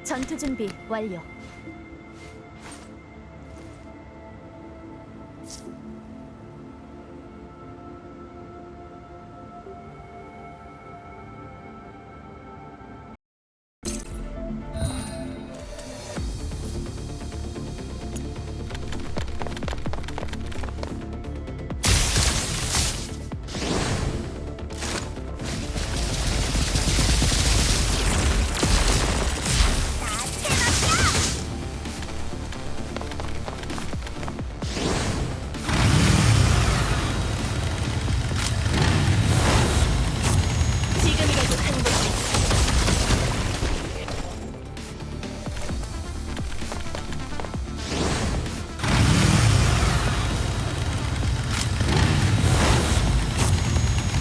전투 준비 완료. 지금이라도 항복해.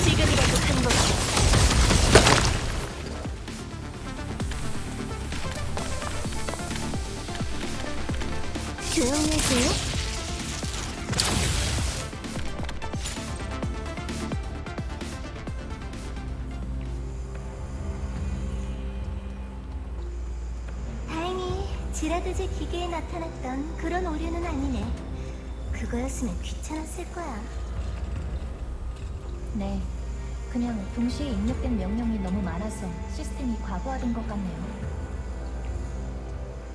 지금이라도 항복해. 조용히 해줘요. 다행히 지라드제 기계에 나타났던 그런 오류는 아니네. 그거였으면 귀찮았을 거야. 네, 그냥 동시에 입력된 명령이 너무 많아서 시스템이 과부하된 것 같네요.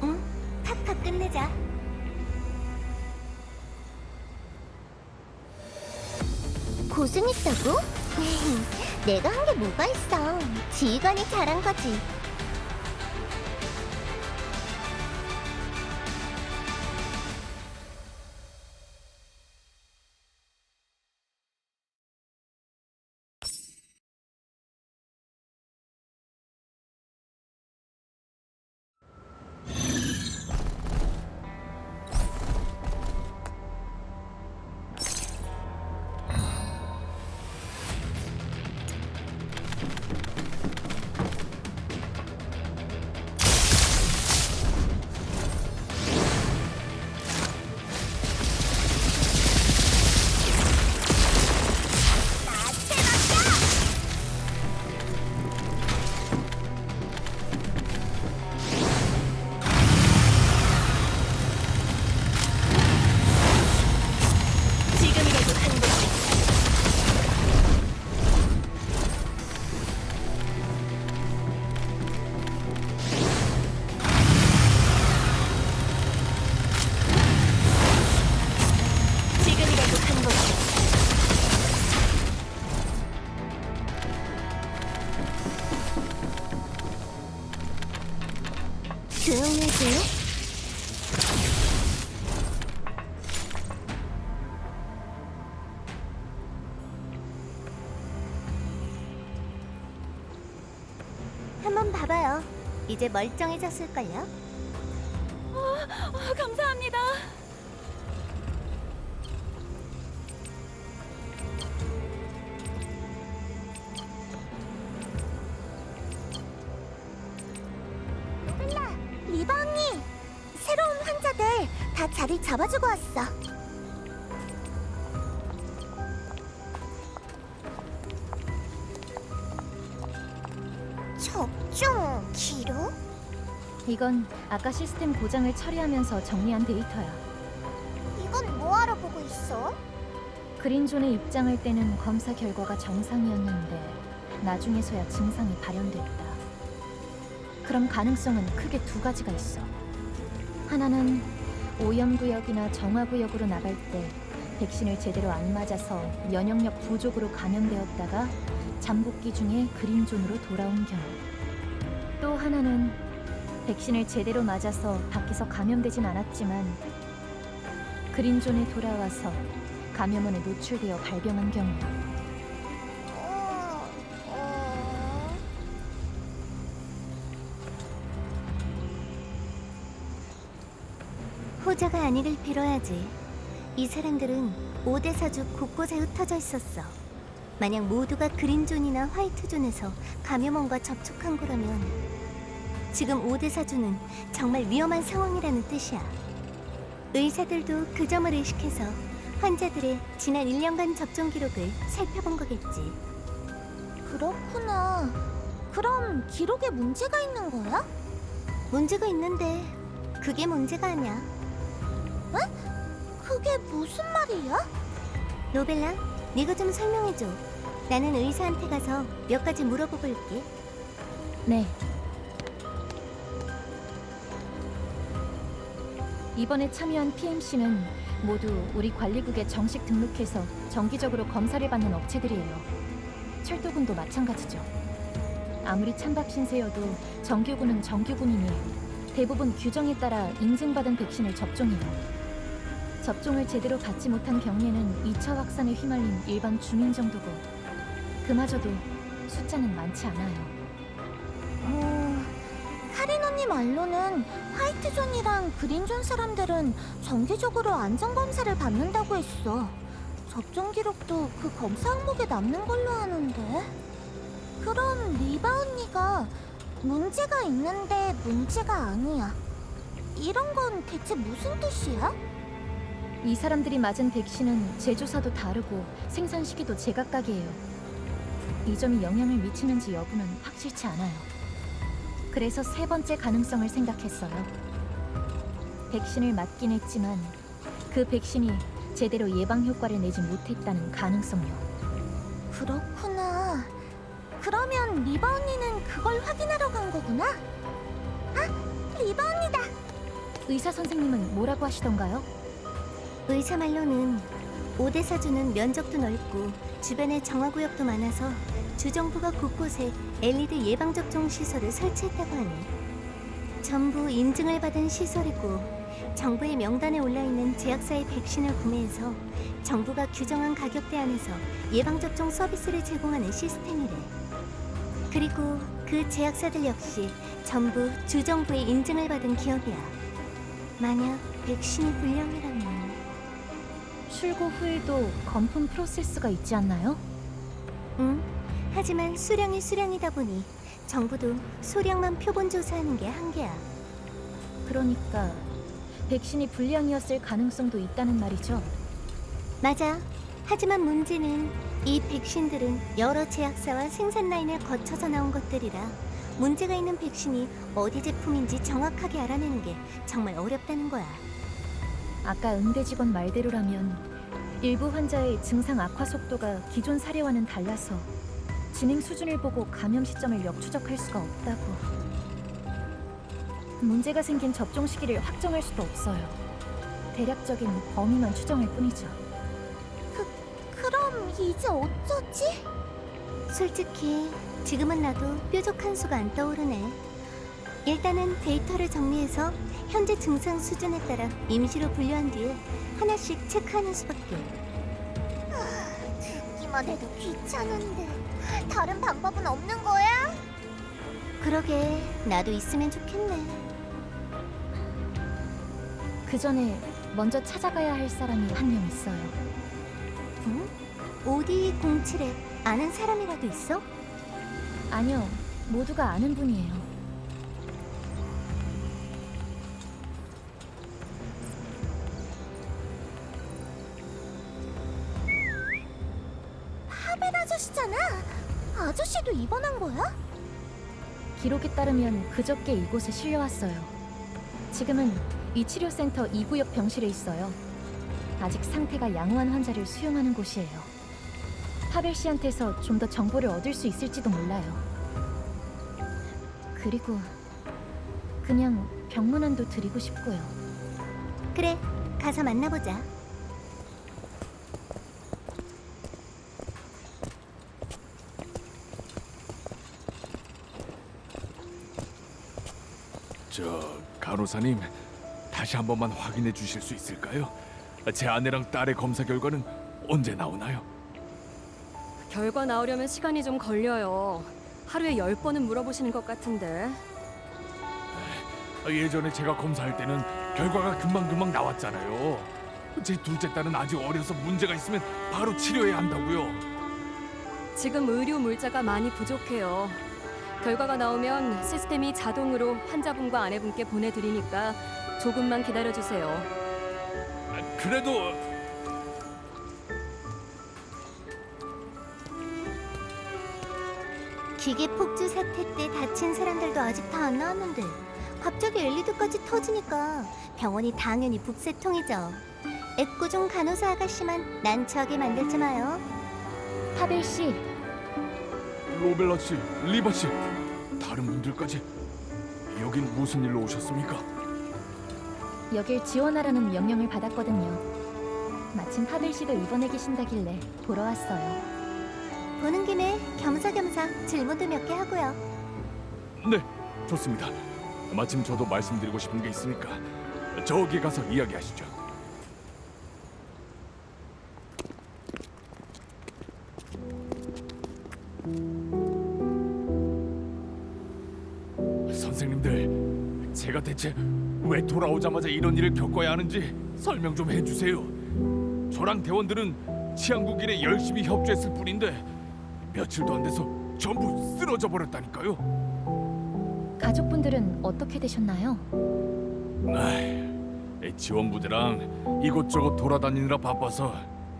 응? 탁탁 끝내자. 고생했다고? 내가 한 게 뭐가 있어. 지휘관이 잘한 거지. 지금이라도 항복해. 지금이라도 항복해. 조용히 해줘요. 한번 봐봐요. 이제 멀쩡해졌을걸요? 감사합니다. 몰라, 리바 언니. 새로운 환자들 다 자리 잡아주고 왔어. 접종 기록? 이건 아까 시스템 고장을 처리하면서 정리한 데이터야. 이건 뭐하러 보고 있어? 그린존에 입장할 때는 검사 결과가 정상이었는데 나중에서야 증상이 발현됐다. 그럼 가능성은 크게 두 가지가 있어. 하나는 오염구역이나 정화구역으로 나갈 때 백신을 제대로 안 맞아서 면역력 부족으로 감염되었다가 잠복기 중에 그린존으로 돌아온 경우. 또 하나는 백신을 제대로 맞아서 밖에서 감염되진 않았지만 그린존에 돌아와서 감염원에 노출되어 발병한 경우야. 호자가 아니길 빌어야지. 이 사람들은 5대 사주 곳곳에 흩어져 있었어. 만약 모두가 그린존이나 화이트존에서 감염원과 접촉한 거라면 지금 5대 사주는 정말 위험한 상황이라는 뜻이야. 의사들도 그 점을 의식해서 환자들의 지난 1년간 접종 기록을 살펴본 거겠지. 그렇구나. 그럼 기록에 문제가 있는 거야? 문제가 있는데 그게 문제가 아니야. 그게 무슨 말이야? 노벨라, 네가 좀 설명해줘. 나는 의사한테 가서 몇 가지 물어보고 올게. 네. 이번에 참여한 PMC는 모두 우리 관리국에 정식 등록해서 정기적으로 검사를 받는 업체들이에요. 철도군도 마찬가지죠. 아무리 찬밥 신세여도 정규군은 정규군이니 대부분 규정에 따라 인증받은 백신을 접종해요. 접종을 제대로 받지 못한 경례는 2차 확산에 휘말린 일반 주민 정도고 그마저도 숫자는 많지 않아요. 카린 언니 말로는 화이트존이랑 그린존 사람들은 정기적으로 안전검사를 받는다고 했어. 접종 기록도 그 검사 항목에 남는 걸로 아는데. 그럼 리바 언니가 문제가 있는데 문제가 아니야. 이런 건 대체 무슨 뜻이야? 이 사람들이 맞은 백신은 제조사도 다르고 생산 시기도 제각각이에요. 이 점이 영향을 미치는지 여부는 확실치 않아요. 그래서 세 번째 가능성을 생각했어요. 백신을 맞긴 했지만 그 백신이 제대로 예방 효과를 내지 못했다는 가능성요. 그렇구나. 그러면 리바 언니는 그걸 확인하러 간 거구나? 아, 리바 언니다! 의사 선생님은 뭐라고 하시던가요? 의사 말로는 오대사주는 면적도 넓고 주변에 정화구역도 많아서 주정부가 곳곳에 LED 예방접종 시설을 설치했다고 하네. 전부 인증을 받은 시설이고 정부의 명단에 올라있는 제약사의 백신을 구매해서 정부가 규정한 가격대 안에서 예방접종 서비스를 제공하는 시스템이래. 그리고 그 제약사들 역시 전부 주정부의 인증을 받은 기업이야. 만약 백신이 불량이라면 출고 후에도 검품 프로세스가 있지 않나요? 응? 하지만 수량이 수량이다 보니 정부도 소량만 표본 조사하는 게 한계야. 그러니까 백신이 불량이었을 가능성도 있다는 말이죠. 맞아. 하지만 문제는 이 백신들은 여러 제약사와 생산 라인을 거쳐서 나온 것들이라 문제가 있는 백신이 어디 제품인지 정확하게 알아내는 게 정말 어렵다는 거야. 아까 응대 직원 말대로라면 일부 환자의 증상 악화 속도가 기존 사례와는 달라서 진행 수준을 보고 감염 시점을 역추적할 수가 없다고. 문제가 생긴 접종 시기를 확정할 수도 없어요. 대략적인 범위만 추정할 뿐이죠. 그럼 이제 어쩌지? 솔직히 지금은 나도 뾰족한 수가 안 떠오르네. 일단은 데이터를 정리해서 현재 증상 수준에 따라 임시로 분류한 뒤에 하나씩 체크하는 수밖에. 듣기만 해도 귀찮은데 다른 방법은 없는 거야? 그러게, 나도 있으면 좋겠네. 그 전에 먼저 찾아가야 할 사람이 한 명 있어요. 응? OD07에 아는 사람이라도 있어? 아니요, 모두가 아는 분이에요. 파벨 아저씨잖아. 아저씨도 입원한 거야? 기록에 따르면 그저께 이곳에 실려왔어요. 지금은 이 치료센터 2구역 병실에 있어요. 아직 상태가 양호한 환자를 수용하는 곳이에요. 파벨 씨한테서 좀 더 정보를 얻을 수 있을지도 몰라요. 그리고 그냥 병문안도 드리고 싶고요. 그래, 가서 만나보자. 간호사님, 다시 한 번만 확인해 주실 수 있을까요? 제 아내랑 딸의 검사 결과는 언제 나오나요? 결과 나오려면 시간이 좀 걸려요. 하루에 10번은 물어보시는 것 같은데. 예전에 제가 검사할 때는 결과가 금방금방 나왔잖아요. 제 둘째 딸은 아직 어려서 문제가 있으면 바로 치료해야 한다고요. 지금 의료 물자가 많이 부족해요. 결과가 나오면 시스템이 자동으로 환자분과 아내분께 보내드리니까 조금만 기다려주세요. 그래도 기계 폭주 사태 때 다친 사람들도 아직 다 안 나왔는데 갑자기 엘리드까지 터지니까 병원이 당연히 북새통이죠. 애꿎은 간호사 아가씨만 난처하게 만들지 마요. 파벨 씨, 로벨라 씨, 리바 씨, 다른 분들까지 여긴 무슨 일로 오셨습니까? 여길 지원하라는 명령을 받았거든요. 마침 파벨 씨도 이번에 계신다길래 보러 왔어요. 보는 김에 겸사겸사 질문도 몇 개 하고요. 네, 좋습니다. 마침 저도 말씀드리고 싶은 게 있으니까 저기 가서 이야기하시죠. 선생님들, 제가 대체 왜 돌아오자마자 이런 일을 겪어야 하는지 설명 좀 해주세요. 저랑 대원들은 치안국 일에 열심히 협조했을 뿐인데 며칠도 안 돼서 전부 쓰러져 버렸다니까요. 가족분들은 어떻게 되셨나요? 지원부대랑 이곳저곳 돌아다니느라 바빠서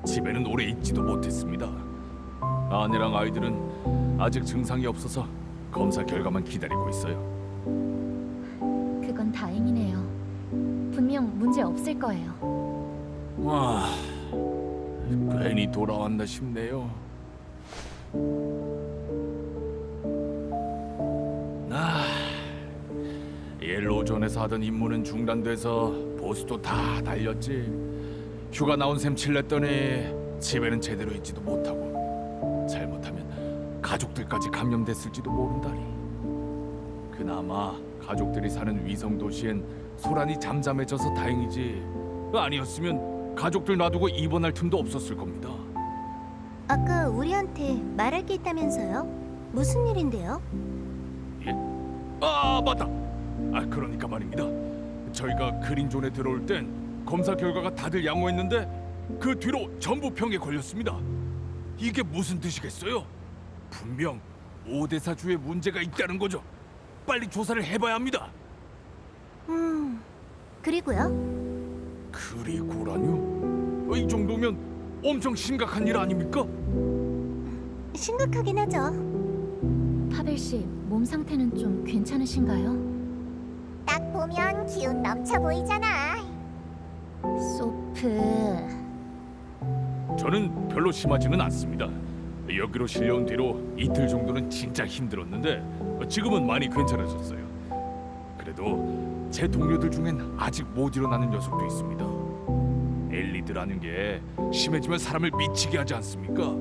집에는 오래 있지도 못했습니다. 아내랑 아이들은 아직 증상이 없어서 검사 결과만 기다리고 있어요. 그건 다행이네요. 분명 문제 없을 거예요. 와, 괜히 돌아왔나 싶네요. 옐로우존에서 하던 임무는 중단돼서 보수도 다 달렸지. 휴가 나온 셈 칠랬더니 집에는 제대로 있지도 못하고 잘못하면 가족들까지 감염됐을지도 모른다니. 그나마 가족들이 사는 위성 도시엔 소란이 잠잠해져서 다행이지. 아니었으면 가족들 놔두고 입원할 틈도 없었을 겁니다. 아까 우리한테 말할 게 있다면서요? 무슨 일인데요? 아, 맞다. 그러니까 말입니다. 저희가 그린존에 들어올 땐 검사 결과가 다들 양호했는데 그 뒤로 전부 병에 걸렸습니다. 이게 무슨 뜻이겠어요? 분명 오대사주에 문제가 있다는 거죠. 빨리 조사를 해봐야 합니다. 그리고요? 그리고라뇨? 이 정도면 엄청 심각한 일 아닙니까? 심각하긴 하죠. 파벨 씨, 몸 상태는 좀 괜찮으신가요? 딱 보면 기운 넘쳐 보이잖아. 소프... 저는 별로 심하지는 않습니다. 여기로 실려온 뒤로 이틀 정도는 진짜 힘들었는데 지금은 많이 괜찮아졌어요. 그래도 제 동료들 중엔 아직 못 일어나는 녀석도 있습니다. 엘리드라는 게 심해지면 사람을 미치게 하지 않습니까?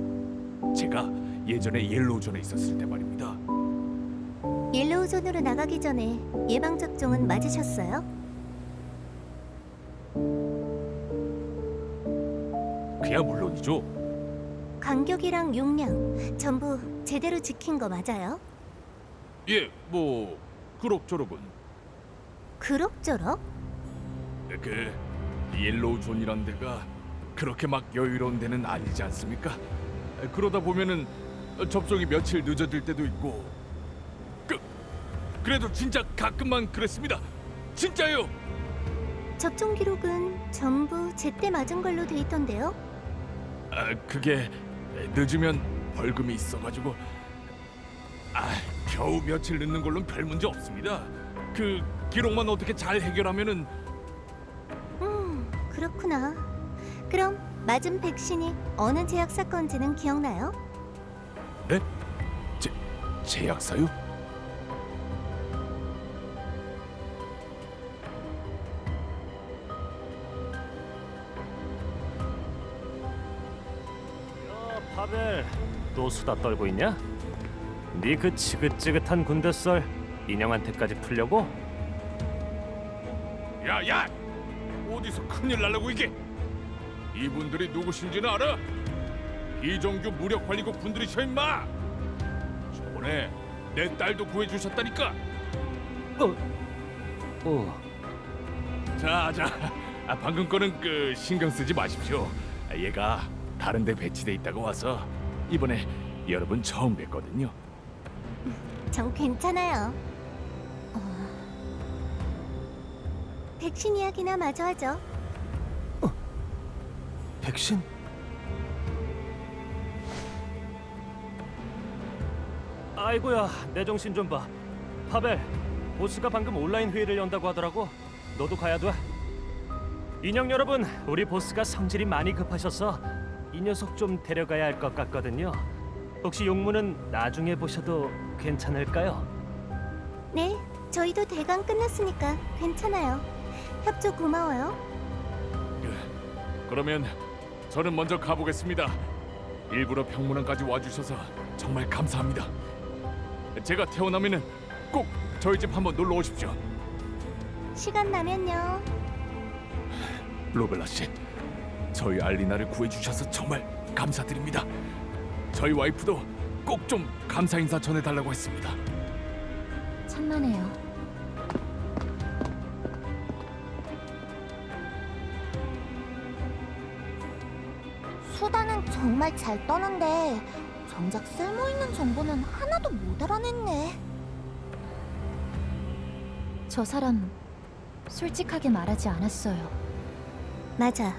제가 예전에 옐로우존에 있었을 때 말입니다. 옐로우존으로 나가기 전에 예방 접종은 맞으셨어요? 그야 물론이죠. 간격이랑 용량 전부 제대로 지킨 거 맞아요? 예, 뭐 그럭저럭은. 그럭저럭? 그 옐로우존이란 데가 그렇게 막 여유로운 데는 아니지 않습니까? 그러다 보면은 접종이 며칠 늦어질 때도 있고. 그래도 진짜 가끔만 그랬습니다. 진짜요. 접종 기록은 전부 제때 맞은 걸로 돼 있던데요? 그게 늦으면 벌금이 있어가지고 겨우 며칠 늦는 걸로는 별 문제 없습니다. 그 기록만 어떻게 잘 해결하면은. 그렇구나. 그럼 맞은 백신이 어느 제약사 건지는 기억나요? 네? 제약사요? 파벨, 또 수다 떨고 있냐? 네 그 지긋지긋한 군대썰 인형한테까지 풀려고? 야야! 어디서 큰일 날라고 이게? 이분들이 누구신지는 알아? 이정규 무력관리국 분들이셔 임마! 저번에 내 딸도 구해주셨다니까. 자, 방금 거는 신경 쓰지 마십시오. 얘가 다른 데 배치돼 있다가 와서 이번에 여러분 처음 뵀거든요. 전 괜찮아요. 백신 이야기나 마저 하죠. 백신? 아이고야, 내 정신 좀 봐. 파벨, 보스가 방금 온라인 회의를 연다고 하더라고. 너도 가야 돼. 인형 여러분, 우리 보스가 성질이 많이 급하셔서 이 녀석 좀 데려가야 할 것 같거든요. 혹시 용무는 나중에 보셔도 괜찮을까요? 네, 저희도 대강 끝났으니까 괜찮아요. 협조 고마워요. 그러면 저는 먼저 가보겠습니다. 일부러 평문안까지 와주셔서 정말 감사합니다. 제가 태어나면은 꼭 저희 집 한번 놀러 오십시오. 시간 나면요. 로벨라 씨, 저희 알리나를 구해주셔서 정말 감사드립니다. 저희 와이프도 꼭 좀 감사 인사 전해달라고 했습니다. 천만에요. 수다는 정말 잘 떠는데 정작 쓸모있는 정보는 하나도 못 알아냈네. 저 사람 솔직하게 말하지 않았어요. 맞아.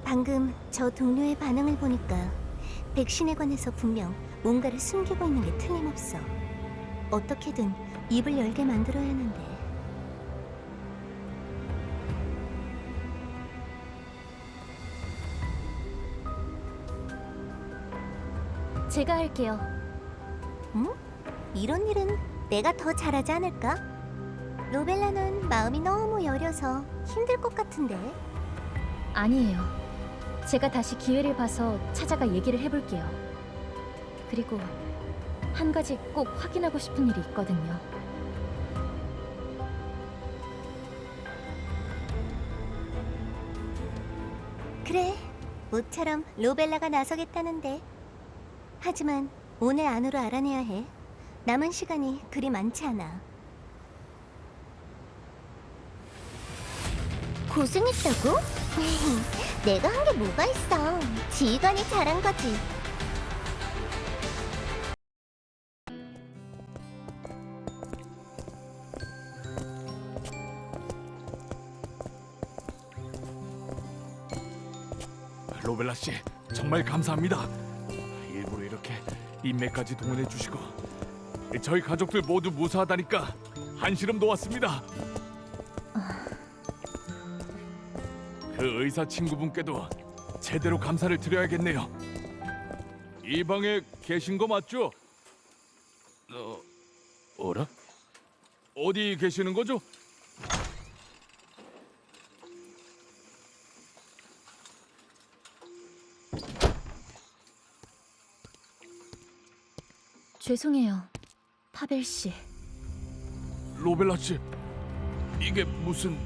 방금 저 동료의 반응을 보니까 백신에 관해서 분명 뭔가를 숨기고 있는 게 틀림없어. 어떻게든 입을 열게 만들어야 하는데. 제가 할게요. 응? 이런 일은 내가 더 잘하지 않을까? 로벨라는 마음이 너무 여려서 힘들 것 같은데. 아니에요. 제가 다시 기회를 봐서 찾아가 얘기를 해볼게요. 그리고 한 가지 꼭 확인하고 싶은 일이 있거든요. 그래, 모처럼 로벨라가 나서겠다는데. 하지만 오늘 안으로 알아내야 해. 남은 시간이 그리 많지 않아. 고생했다고? 내가 한 게 뭐가 있어. 지휘관이 잘한 거지. 로벨라 씨, 정말 감사합니다. 일부러 이렇게 인맥까지 동원해 주시고 저희 가족들 모두 무사하다니까 한시름 놓았습니다. 그 의사 친구분께도 제대로 감사를 드려야겠네요. 이 방에 계신 거 맞죠? 어라? 어디 계시는 거죠? 죄송해요, 파벨 씨. 로벨라 씨, 이게 무슨...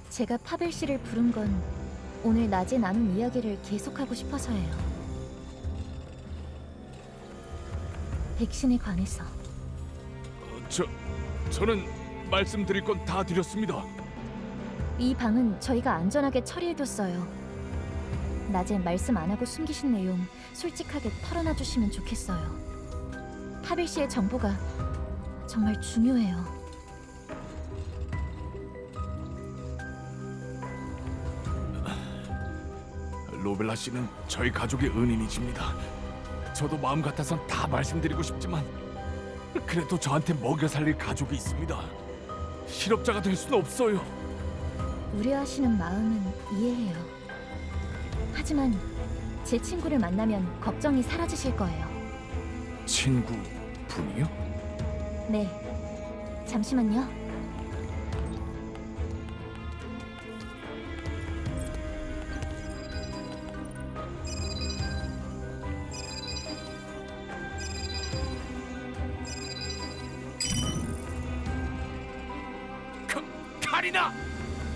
제가 파벨 씨를 부른 건 오늘 낮에 나눈 이야기를 계속하고 싶어서예요. 백신에 관해서. 저는 말씀드릴 건 다 드렸습니다. 이 방은 저희가 안전하게 처리해뒀어요. 낮에 말씀 안 하고 숨기신 내용 솔직하게 털어놔 주시면 좋겠어요. 파벨 씨의 정보가 정말 중요해요. 로벨라 씨는 저희 가족의 은인이십니다. 저도 마음 같아선 다 말씀드리고 싶지만 그래도 저한테 먹여 살릴 가족이 있습니다. 실업자가 될 수는 없어요. 우려하시는 마음은 이해해요. 하지만 제 친구를 만나면 걱정이 사라지실 거예요. 친구분이요? 네, 잠시만요. 카리나!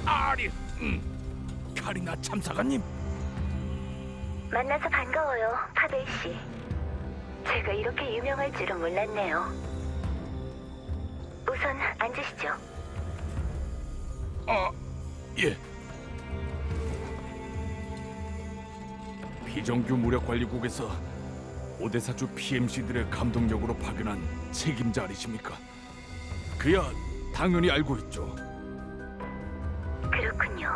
아리! 카리나 참사관님! 만나서 반가워요, 파벨 씨. 제가 이렇게 유명할 줄은 몰랐네요. 우선 앉으시죠. 예. 비정규 무력관리국에서 오데사주 PMC들의 감독력으로 파견한 책임자 아니십니까? 그야 당연히 알고 있죠. 그렇군요.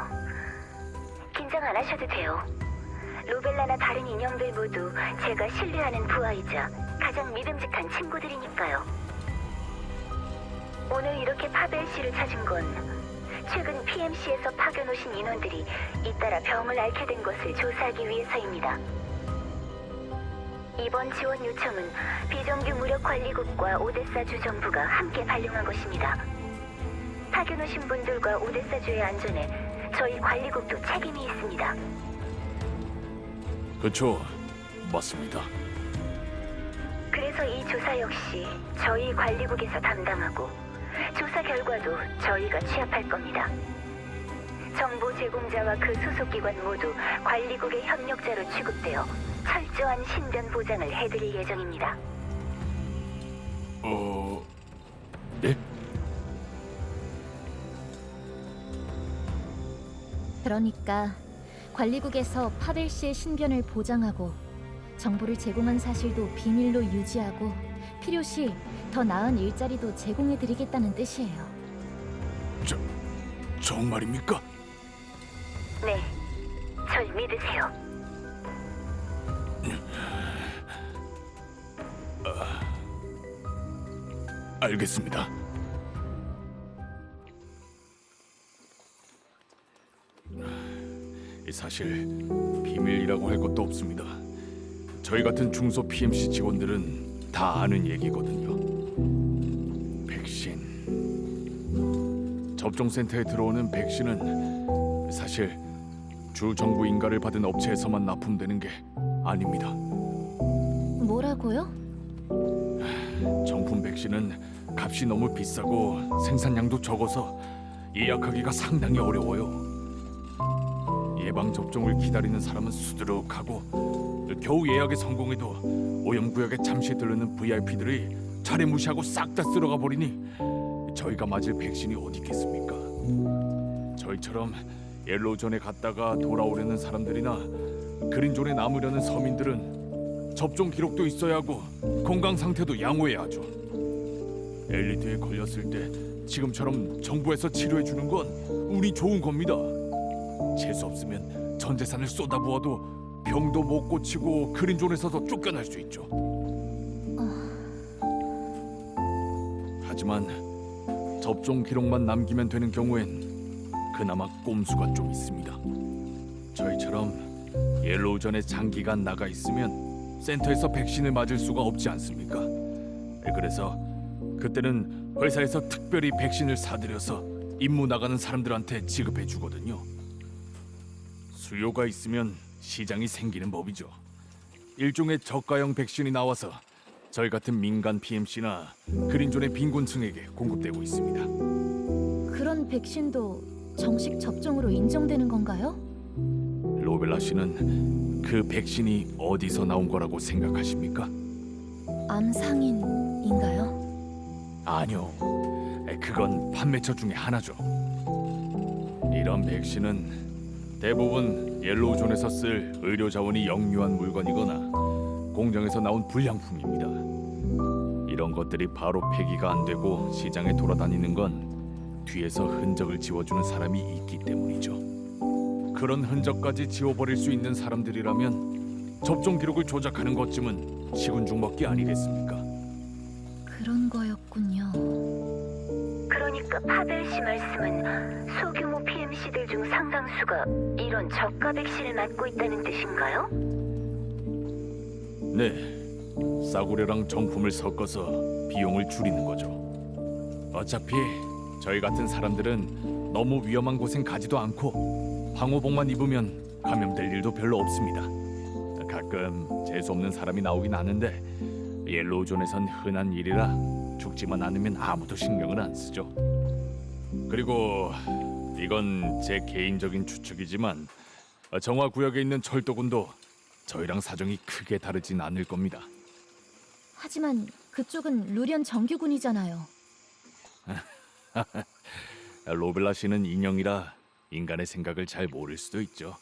긴장 안 하셔도 돼요. 로벨라나 다른 인형들 모두 제가 신뢰하는 부하이자 가장 믿음직한 친구들이니까요. 오늘 이렇게 파벨 씨를 찾은 건 최근 PMC에서 파견오신 인원들이 잇따라 병을 앓게 된 것을 조사하기 위해서입니다. 이번 지원 요청은 비정규 무력관리국과 오데사 주 정부가 함께 발령한 것입니다. 파견오신 분들과 오데사 주의 안전에 저희 관리국도 책임이 있습니다. 그쵸, 맞습니다. 그래서 이 조사 역시 저희 관리국에서 담당하고 조사 결과도 저희가 취합할 겁니다. 정보 제공자와 그 소속 기관 모두 관리국의 협력자로 취급되어 철저한 신변 보장을 해드릴 예정입니다. 네? 그러니까 관리국에서 파벨 씨의 신변을 보장하고 정보를 제공한 사실도 비밀로 유지하고 필요시 더 나은 일자리도 제공해드리겠다는 뜻이에요. 정말입니까? 네, 절 믿으세요. 알겠습니다. 사실 비밀이라고 할 것도 없습니다. 저희 같은 중소 PMC 직원들은 다 아는 얘기거든요. 백신. 접종센터에 들어오는 백신은 사실 주 정부 인가를 받은 업체에서만 납품되는 게 아닙니다. 뭐라고요? 정품 백신은 값이 너무 비싸고 생산량도 적어서 예약하기가 상당히 어려워요. 예방 접종을 기다리는 사람은 수두룩하고 겨우 예약에 성공해도 오염구역에 잠시 들르는 VIP들이 차례 무시하고 싹 다 쓸어가 버리니 저희가 맞을 백신이 어디 있겠습니까? 저희처럼 옐로우존에 갔다가 돌아오려는 사람들이나 그린존에 남으려는 서민들은 접종 기록도 있어야 하고 건강 상태도 양호해야 하죠. 엘리트에 걸렸을 때 지금처럼 정부에서 치료해 주는 건 운이 좋은 겁니다. 재수 없으면 전 재산을 쏟아부어도 병도 못 고치고 그린존에서도 쫓겨날 수 있죠. 하지만 접종 기록만 남기면 되는 경우엔 그나마 꼼수가 좀 있습니다. 저희처럼 옐로우존에 장기간 나가 있으면 센터에서 백신을 맞을 수가 없지 않습니까? 그래서 그때는 회사에서 특별히 백신을 사들여서 임무 나가는 사람들한테 지급해 주거든요. 수요가 있으면 시장이 생기는 법이죠. 일종의 저가형 백신이 나와서 저희 같은 민간 PMC나 그린존의 빈곤층에게 공급되고 있습니다. 그런 백신도 정식 접종으로 인정되는 건가요? 로벨라 씨는 그 백신이 어디서 나온 거라고 생각하십니까? 암상인인가요? 아니요. 그건 판매처 중에 하나죠. 이런 백신은 대부분 옐로우존에서 쓸 의료 자원이 역류한 물건이거나 공장에서 나온 불량품입니다. 이런 것들이 바로 폐기가 안 되고 시장에 돌아다니는 건 뒤에서 흔적을 지워주는 사람이 있기 때문이죠. 그런 흔적까지 지워버릴 수 있는 사람들이라면 접종 기록을 조작하는 것쯤은 시군중먹기 아니겠습니까? 그런 거였군요. 그러니까 파벨 씨 말씀은 소규모 PMC들 중 상당수가 이런 저가 백신을 맞고 있다는 뜻인가요? 네, 싸구려랑 정품을 섞어서 비용을 줄이는 거죠. 어차피 저희 같은 사람들은 너무 위험한 곳엔 가지도 않고 방호복만 입으면 감염될 일도 별로 없습니다. 가끔 재수 없는 사람이 나오긴 하는데 옐로우존에선 흔한 일이라 죽지만 않으면 아무도 신경을 안 쓰죠. 그리고 이건 제 개인적인 추측이지만 정화 구역에 있는 철도군도 저희랑 사정이 크게 다르진 않을 겁니다. 하지만 그쪽은 루련 정규군이잖아요. 로벨라 씨는 인형이라 인간의 생각을 잘 모를 수도 있죠.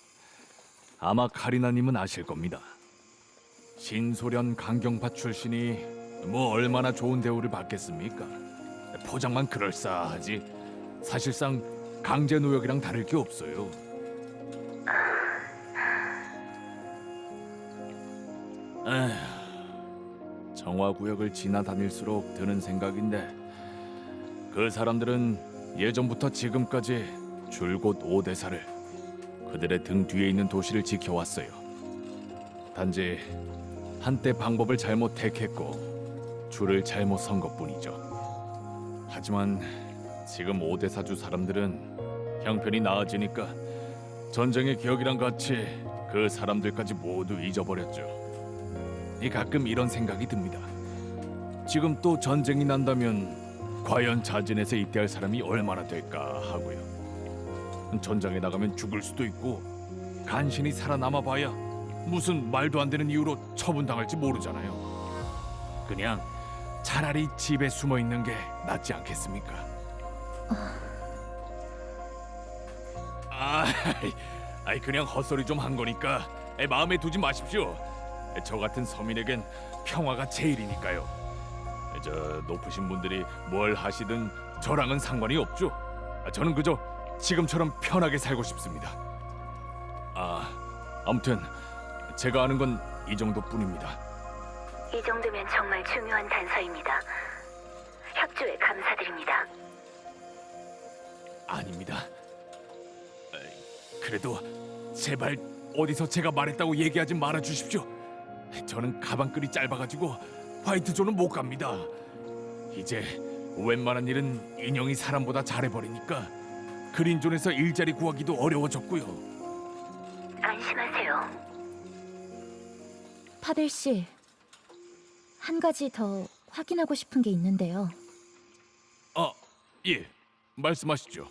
아마 카리나님은 아실 겁니다. 신소련 강경파 출신이 뭐 얼마나 좋은 대우를 받겠습니까? 포장만 그럴싸하지 사실상 강제 노역이랑 다를 게 없어요. 에휴, 정화구역을 지나다닐수록 드는 생각인데 그 사람들은 예전부터 지금까지 줄곧 오대사를 그들의 등 뒤에 있는 도시를 지켜왔어요. 단지 한때 방법을 잘못 택했고 줄을 잘못 선 것뿐이죠. 하지만 지금 오대사주 사람들은 형편이 나아지니까 전쟁의 기억이랑 같이 그 사람들까지 모두 잊어버렸죠. 가끔 이런 생각이 듭니다. 지금 또 전쟁이 난다면 과연 자진해서 입대할 사람이 얼마나 될까 하고요. 전장에 나가면 죽을 수도 있고 간신히 살아남아 봐야 무슨 말도 안 되는 이유로 처분당할지 모르잖아요. 그냥 차라리 집에 숨어 있는 게 낫지 않겠습니까? 그냥 헛소리 좀 한 거니까 마음에 두지 마십시오. 저 같은 서민에겐 평화가 제일이니까요. 저 높으신 분들이 뭘 하시든 저랑은 상관이 없죠. 저는 그저 지금처럼 편하게 살고 싶습니다. 아무튼 제가 아는 건 이 정도뿐입니다. 이 정도면 정말 중요한 단서입니다. 협조에 감사드립니다. 아닙니다. 그래도 제발 어디서 제가 말했다고 얘기하지 말아 주십시오. 저는 가방끈이 짧아가지고 화이트존은 못 갑니다. 이제 웬만한 일은 인형이 사람보다 잘해버리니까 그린존에서 일자리 구하기도 어려워졌고요. 안심하세요. 파벨 씨, 한 가지 더 확인하고 싶은 게 있는데요. 예, 말씀하시죠.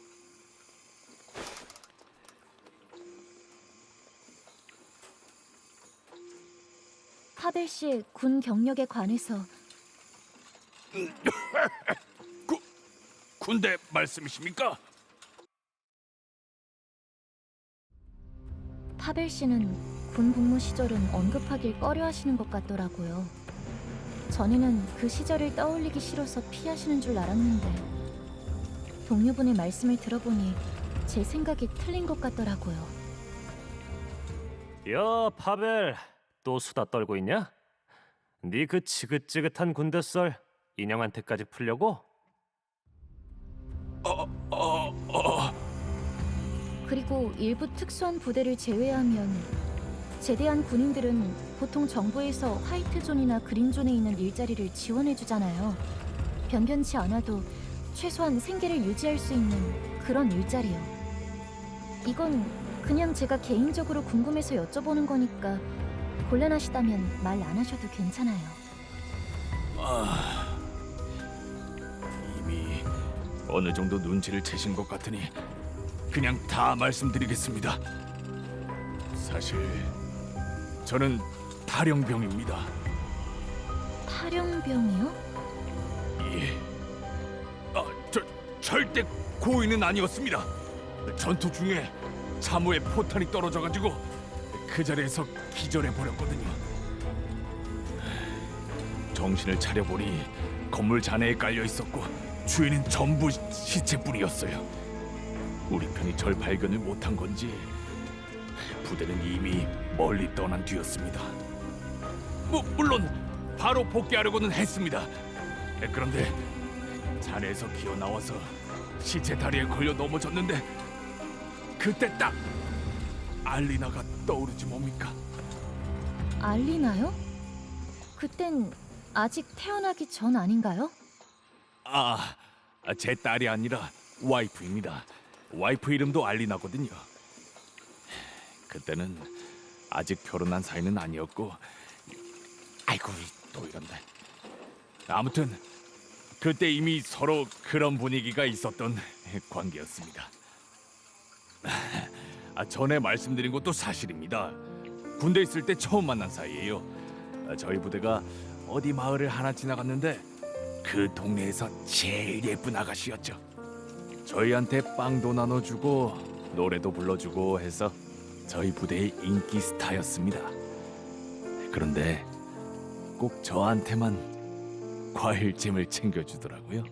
파벨 씨의 군 경력에 관해서 군대 말씀이십니까? 파벨 씨는 군 복무 시절은 언급하길 꺼려하시는 것 같더라고요. 전에는 그 시절을 떠올리기 싫어서 피하시는 줄 알았는데 동료분의 말씀을 들어보니 제 생각이 틀린 것 같더라고요. 야, 파벨, 또 수다 떨고 있냐? 네 그 지긋지긋한 군대 썰 인형한테까지 풀려고? 그리고 일부 특수한 부대를 제외하면 제대한 군인들은 보통 정부에서 화이트존이나 그린존에 있는 일자리를 지원해주잖아요. 변변치 않아도 최소한 생계를 유지할 수 있는 그런 일자리요. 이건 그냥 제가 개인적으로 궁금해서 여쭤보는 거니까 곤란하시다면 말 안 하셔도 괜찮아요. 이미 어느 정도 눈치를 채신 것 같으니 그냥 다 말씀드리겠습니다. 사실 저는 탈영병입니다. 탈영병이요? 예. 절대 고의는 아니었습니다. 전투 중에 참호에 포탄이 떨어져가지고 그 자리에서 기절해 버렸거든요. 정신을 차려보니 건물 잔해에 깔려 있었고 주위는 전부 시체뿐이었어요. 우리 편이 절 발견을 못한 건지 부대는 이미 멀리 떠난 뒤였습니다. 물론 바로 복귀하려고는 했습니다. 그런데 잔해에서 기어 나와서 시체 다리에 걸려 넘어졌는데 그때 딱 알리나가 떠오르지 뭡니까? 알리나요? 그땐 아직 태어나기 전 아닌가요? 제 딸이 아니라 와이프입니다. 와이프 이름도 알리나거든요. 그때는 아직 결혼한 사이는 아니었고, 아이고 또 이런데. 아무튼 그때 이미 서로 그런 분위기가 있었던 관계였습니다. 전에 말씀드린 것도 사실입니다. 군대 있을 때 처음 만난 사이예요. 저희 부대가 어디 마을을 하나 지나갔는데 그 동네에서 제일 예쁜 아가씨였죠. 저희한테 빵도 나눠주고 노래도 불러주고 해서 저희 부대의 인기 스타였습니다. 그런데 꼭 저한테만 과일잼을 챙겨주더라고요.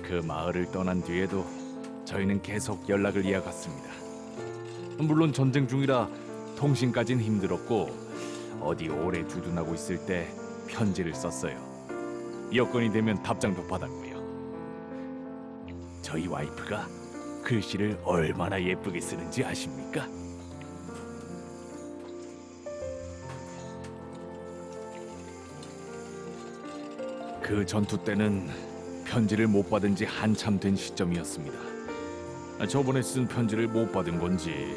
그 마을을 떠난 뒤에도 저희는 계속 연락을 이어갔습니다. 물론 전쟁 중이라 통신까진 힘들었고 어디 오래 주둔하고 있을 때 편지를 썼어요. 여건이 되면 답장도 받았고요. 저희 와이프가 글씨를 얼마나 예쁘게 쓰는지 아십니까? 그 전투 때는 편지를 못 받은 지 한참 된 시점이었습니다. 저번에 쓴 편지를 못 받은 건지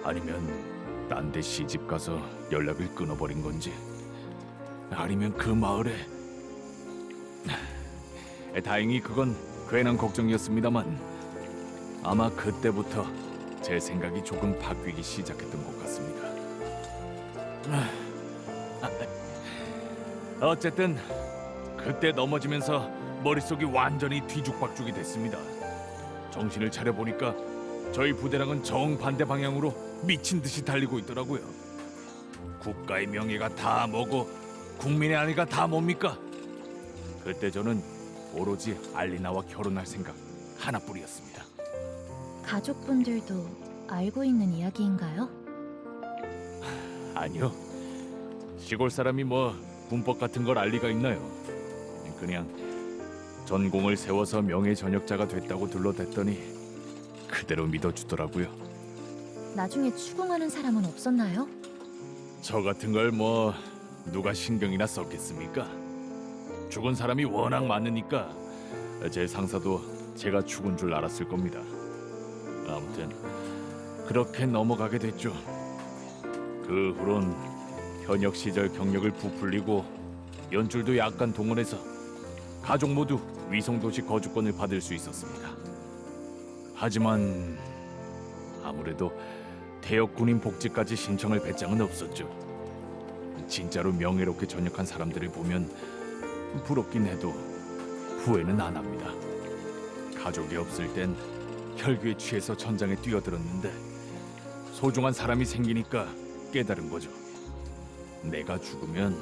아니면 딴 데 시집 가서 연락을 끊어버린 건지 아니면 그 마을에 다행히 그건 괜한 걱정이었습니다만 아마 그때부터 제 생각이 조금 바뀌기 시작했던 것 같습니다. 어쨌든 그때 넘어지면서 머릿속이 완전히 뒤죽박죽이 됐습니다. 정신을 차려보니까 저희 부대랑은 정반대 방향으로 미친 듯이 달리고 있더라고요. 국가의 명예가 다 뭐고 국민의 안위가 다 뭡니까? 그때 저는 오로지 알리나와 결혼할 생각 하나뿐이었습니다. 가족분들도 알고 있는 이야기인가요? 아니요. 시골 사람이 뭐 군법 같은 걸 알 리가 있나요? 그냥 전공을 세워서 명예 전역자가 됐다고 둘러댔더니 그대로 믿어주더라고요. 나중에 추궁하는 사람은 없었나요? 저 같은 걸 뭐 누가 신경이나 썼겠습니까? 죽은 사람이 워낙 많으니까 제 상사도 제가 죽은 줄 알았을 겁니다. 아무튼 그렇게 넘어가게 됐죠. 그 후론 현역 시절 경력을 부풀리고 연줄도 약간 동원해서 가족 모두 위성도시 거주권을 받을 수 있었습니다. 하지만 아무래도 대역 군인 복지까지 신청할 배짱은 없었죠. 진짜로 명예롭게 전역한 사람들을 보면 부럽긴 해도 후회는 안 합니다. 가족이 없을 땐 혈기에 취해서 전장에 뛰어들었는데 소중한 사람이 생기니까 깨달은 거죠. 내가 죽으면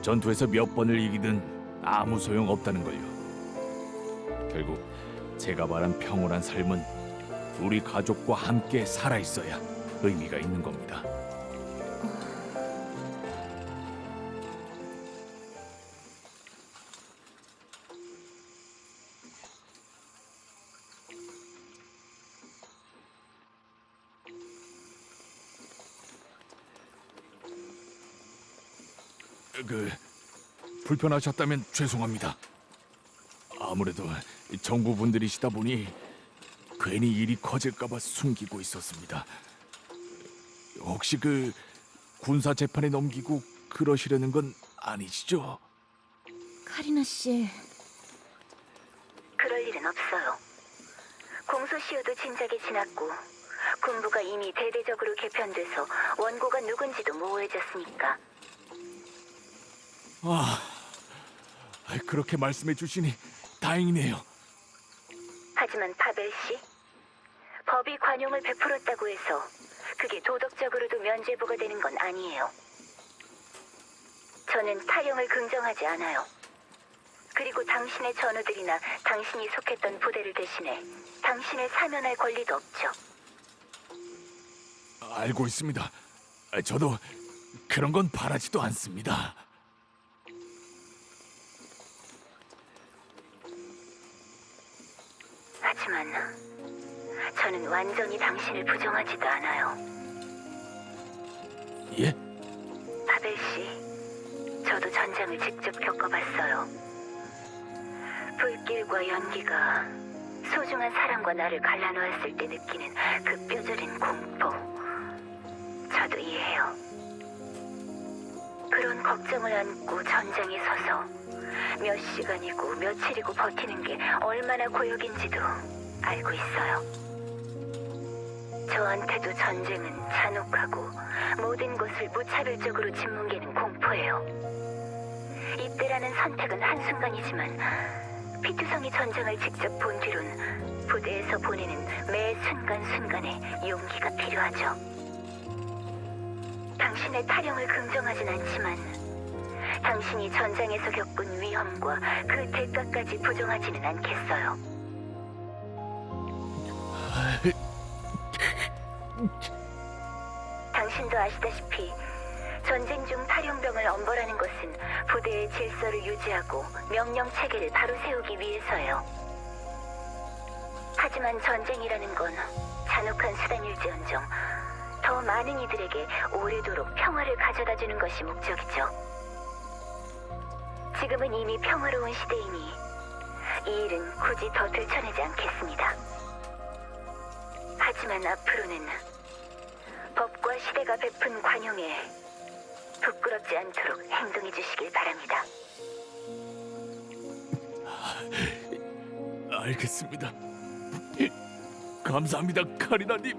전투에서 몇 번을 이기든 아무 소용 없다는 걸요. 결국 제가 말한 평온한 삶은 우리 가족과 함께 살아 있어야 의미가 있는 겁니다. 불편하셨다면 죄송합니다. 아무래도 정부 분들이시다 보니 괜히 일이 커질까봐 숨기고 있었습니다. 혹시 군사 재판에 넘기고 그러시려는 건 아니시죠? 카리나 씨, 그럴 일은 없어요. 공소시효도 진작에 지났고 군부가 이미 대대적으로 개편돼서 원고가 누군지도 모호해졌으니까. 그렇게 말씀해 주시니 다행이네요. 하지만 파벨 씨, 법이 관용을 베풀었다고 해서 그게 도덕적으로도 면죄부가 되는 건 아니에요. 저는 타령을 긍정하지 않아요. 그리고 당신의 전우들이나 당신이 속했던 부대를 대신해 당신을 사면할 권리도 없죠. 알고 있습니다. 저도 그런 건 바라지도 않습니다. 하지만 저는 완전히 당신을 부정하지도 않아요. 예? 파벨 씨, 저도 전장을 직접 겪어봤어요. 불길과 연기가 소중한 사람과 나를 갈라놓았을 때 느끼는 그 뼈저린 공포. 저도 이해해요. 그런 걱정을 안고 전장에 서서 몇 시간이고 며칠이고 버티는 게 얼마나 고역인지도 알고 있어요. 저한테도 전쟁은 잔혹하고 모든 것을 무차별적으로 짓뭉개는 공포예요. 이때라는 선택은 한순간이지만 피투성이 전장을 직접 본 뒤론 부대에서 보내는 매 순간순간에 용기가 필요하죠. 당신의 타령을 긍정하진 않지만 당신이 전장에서 겪은 위험과 그 대가까지 부정하지는 않겠어요. 당신도 아시다시피 전쟁 중 탈용병을 엄벌하는 것은 부대의 질서를 유지하고 명령 체계를 바로 세우기 위해서예요. 하지만 전쟁이라는 건 잔혹한 수단일지언정 더 많은 이들에게 오래도록 평화를 가져다주는 것이 목적이죠. 지금은 이미 평화로운 시대이니 이 일은 굳이 더 들춰내지 않겠습니다. 하지만 앞으로는 법과 시대가 베푼 관용에 부끄럽지 않도록 행동해 주시길 바랍니다. 알겠습니다. 감사합니다, 카리나님.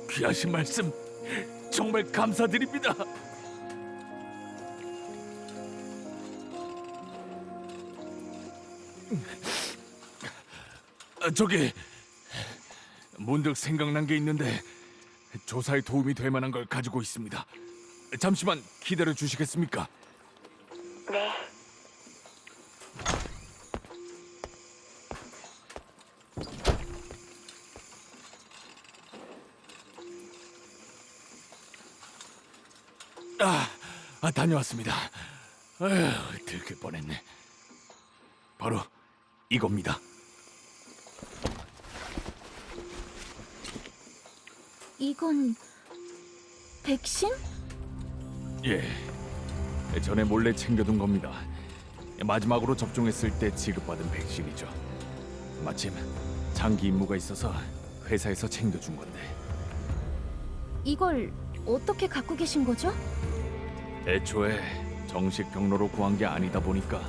귀하신 말씀 정말 감사드립니다. 저기 문득 생각난 게 있는데 조사에 도움이 될 만한 걸 가지고 있습니다. 잠시만 기다려 주시겠습니까? 네. 다녀왔습니다. 아휴, 들킬 뻔했네. 바로 이겁니다. 이건 백신? 예, 전에 몰래 챙겨둔 겁니다. 마지막으로 접종했을 때 지급받은 백신이죠. 마침 장기 임무가 있어서 회사에서 챙겨준 건데. 이걸 어떻게 갖고 계신 거죠? 애초에 정식 병로로 구한 게 아니다 보니까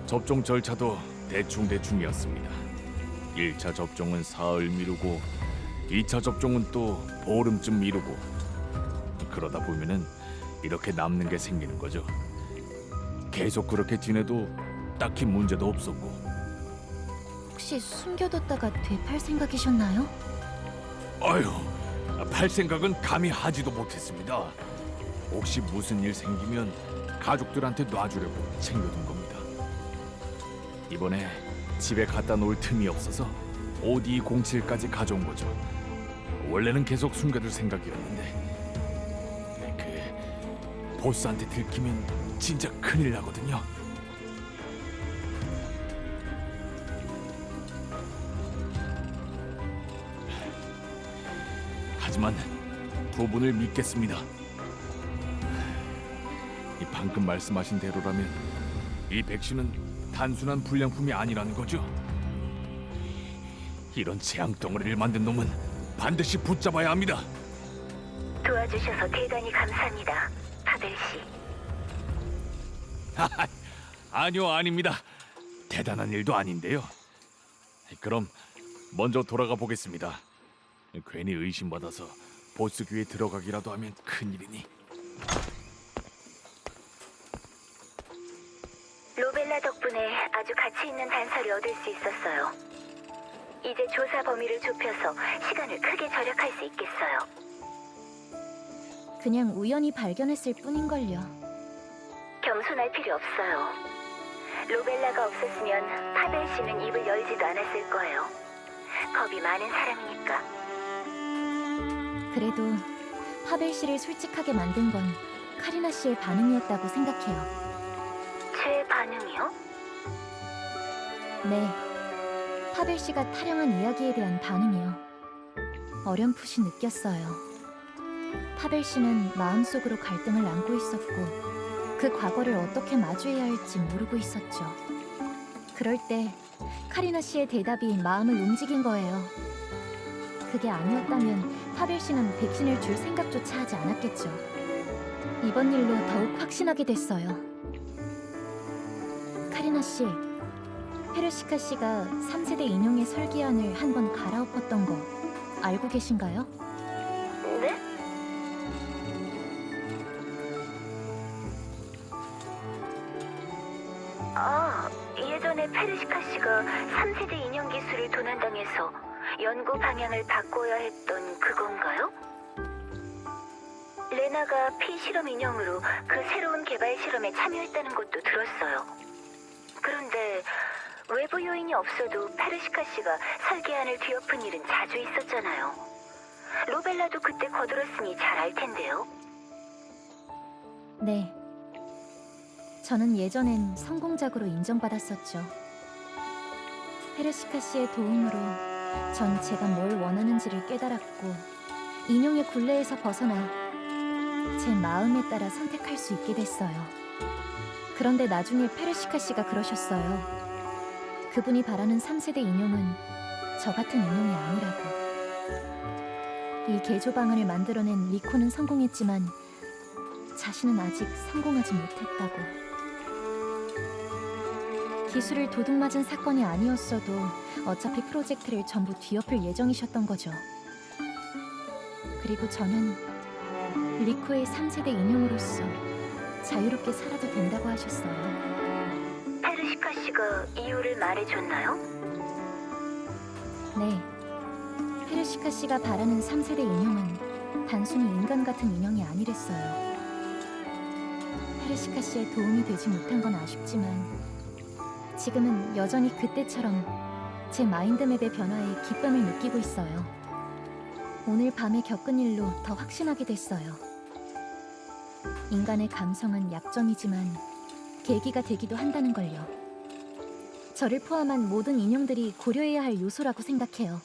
접종 절차도 대충이었습니다. 1차 접종은 사흘 미루고 2차 접종은 또 보름쯤 미루고 그러다 보면은 이렇게 남는 게 생기는 거죠. 계속 그렇게 지내도 딱히 문제도 없었고. 혹시 숨겨뒀다가 되팔 생각이셨나요? 아유, 팔 생각은 감히 하지도 못했습니다. 혹시 무슨 일 생기면 가족들한테 놔주려고 챙겨둔 겁니다. 이번에 집에 갖다 놓을 틈이 없어서 OD07까지 가져온 거죠. 원래는 계속 숨겨둘 생각이었는데 그 보스한테 들키면 진짜 큰일 나거든요. 하지만 두 분을 믿겠습니다. 이 방금 말씀하신 대로라면 이 백신은 단순한 불량품이 아니라는 거죠. 이런 재앙덩어리를 만든 놈은 반드시 붙잡아야 합니다. 도와주셔서 대단히 감사합니다, 파벨 씨. 아니요, 아닙니다. 대단한 일도 아닌데요. 그럼 먼저 돌아가 보겠습니다. 괜히 의심받아서 보스 귀에 들어가기라도 하면 큰일이니. 로벨라 덕분에 아주 가치 있는 단서를 얻을 수 있었어요. 이제 조사 범위를 좁혀서 시간을 크게 절약할 수 있겠어요. 그냥 우연히 발견했을 뿐인걸요. 겸손할 필요 없어요. 로벨라가 없었으면 파벨 씨는 입을 열지도 않았을 거예요. 겁이 많은 사람이니까. 그래도 파벨 씨를 솔직하게 만든 건 카리나 씨의 반응이었다고 생각해요. 제 반응이요? 네, 파벨 씨가 타령한 이야기에 대한 반응이요. 어렴풋이 느꼈어요. 파벨 씨는 마음속으로 갈등을 안고 있었고 그 과거를 어떻게 마주해야 할지 모르고 있었죠. 그럴 때 카리나 씨의 대답이 마음을 움직인 거예요. 그게 아니었다면 파벨 씨는 백신을 줄 생각조차 하지 않았겠죠. 이번 일로 더욱 확신하게 됐어요. 카리나 씨, 페르시카 씨가 3세대 인용의 설계안을 한 번 갈아엎었던 거 알고 계신가요? 네? 예전에 페르시카 씨가 3세대 인형 기술을 도난당해서 연구 방향을 바꿔야 했던 그건가요? 레나가 피실험 인형으로 그 새로운 개발 실험에 참여했다는 것도 들었어요. 그런데 외부 요인이 없어도 페르시카 씨가 설계안을 뒤엎은 일은 자주 있었잖아요. 로벨라도 그때 거들었으니 잘 알 텐데요. 네. 저는 예전엔 성공작으로 인정받았었죠. 페르시카 씨의 도움으로 전 제가 뭘 원하는지를 깨달았고 인용의 굴레에서 벗어나 제 마음에 따라 선택할 수 있게 됐어요. 그런데 나중에 페르시카 씨가 그러셨어요. 그분이 바라는 3세대 인용은 저 같은 인용이 아니라고. 이 개조방안을 만들어낸 리코는 성공했지만 자신은 아직 성공하지 못했다고. 기술을 도둑맞은 사건이 아니었어도 어차피 프로젝트를 전부 뒤엎을 예정이셨던 거죠. 그리고 저는 리코의 3세대 인용으로서 자유롭게 살아도 된다고 하셨어요. 페르시카 씨가 이유를 말해줬나요? 네. 페르시카 씨가 바라는 3세대 인형은 단순히 인간 같은 인형이 아니랬어요. 페르시카 씨의 도움이 되지 못한 건 아쉽지만 지금은 여전히 그때처럼 제 마인드맵의 변화에 기쁨을 느끼고 있어요. 오늘 밤에 겪은 일로 더 확신하게 됐어요. 인간의 감성은 약점이지만 계기가 되기도 한다는 걸요. 저를 포함한 모든 인형들이 고려해야 할 요소라고 생각해요.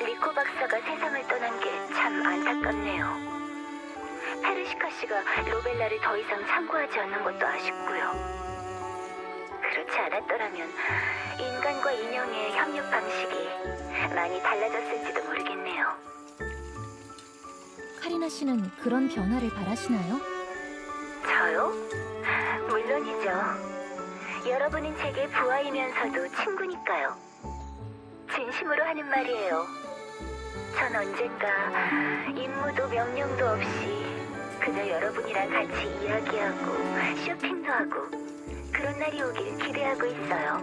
리코 박사가 세상을 떠난 게 참 안타깝네요. 페르시카 씨가 로벨라를 더 이상 참고하지 않는 것도 아쉽고요. 그렇지 않았더라면 인간과 인형의 협력 방식이 많이 달라졌을지도 모르겠네요. 카리나 씨는 그런 변화를 바라시나요? 저요? 물론이죠. 여러분은 제게 부하이면서도 친구니까요. 진심으로 하는 말이에요. 전 언젠가 임무도 명령도 없이 그저 여러분이랑 같이 이야기하고 쇼핑도 하고 그런 날이 오길 기대하고 있어요.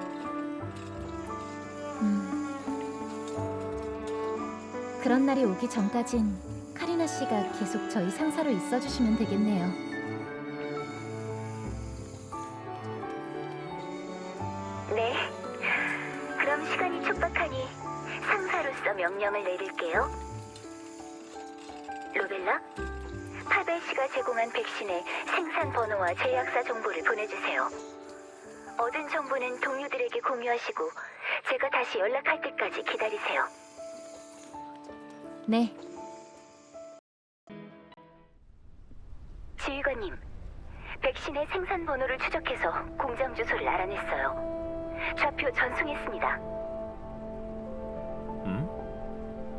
그런 날이 오기 전까진 카리나 씨가 계속 저희 상사로 있어주시면 되겠네요. 네. 그럼 시간이 촉박하니 상사로서 명령을 내릴게요. 로벨라, 파벨 씨가 제공한 백신의 생산 번호와 제약사 정보를 보내주세요. 얻은 정보는 동료들에게 공유하시고 제가 다시 연락할 때까지 기다리세요. 네, 지휘관님, 백신의 생산 번호를 추적해서 공장 주소를 알아냈어요. 좌표 전송했습니다.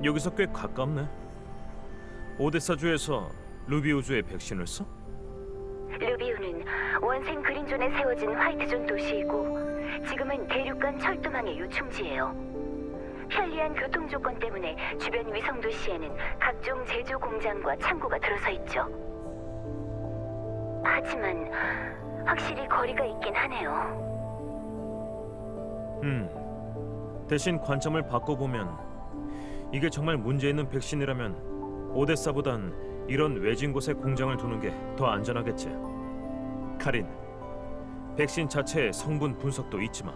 여기서 꽤 가깝네. 오데사주에서 루비우주의 백신을 써? 루비우는 원생 그린존에 세워진 화이트존 도시이고 지금은 대륙간 철도망의 요충지예요. 편리한 교통 조건 때문에 주변 위성 도시에는 각종 제조 공장과 창고가 들어서 있죠. 하지만 확실히 거리가 있긴 하네요. 대신 관점을 바꿔보면 이게 정말 문제 있는 백신이라면 오데사보단 이런 외진 곳에 공장을 두는 게 더 안전하겠지. 카린, 백신 자체의 성분 분석도 있지 마.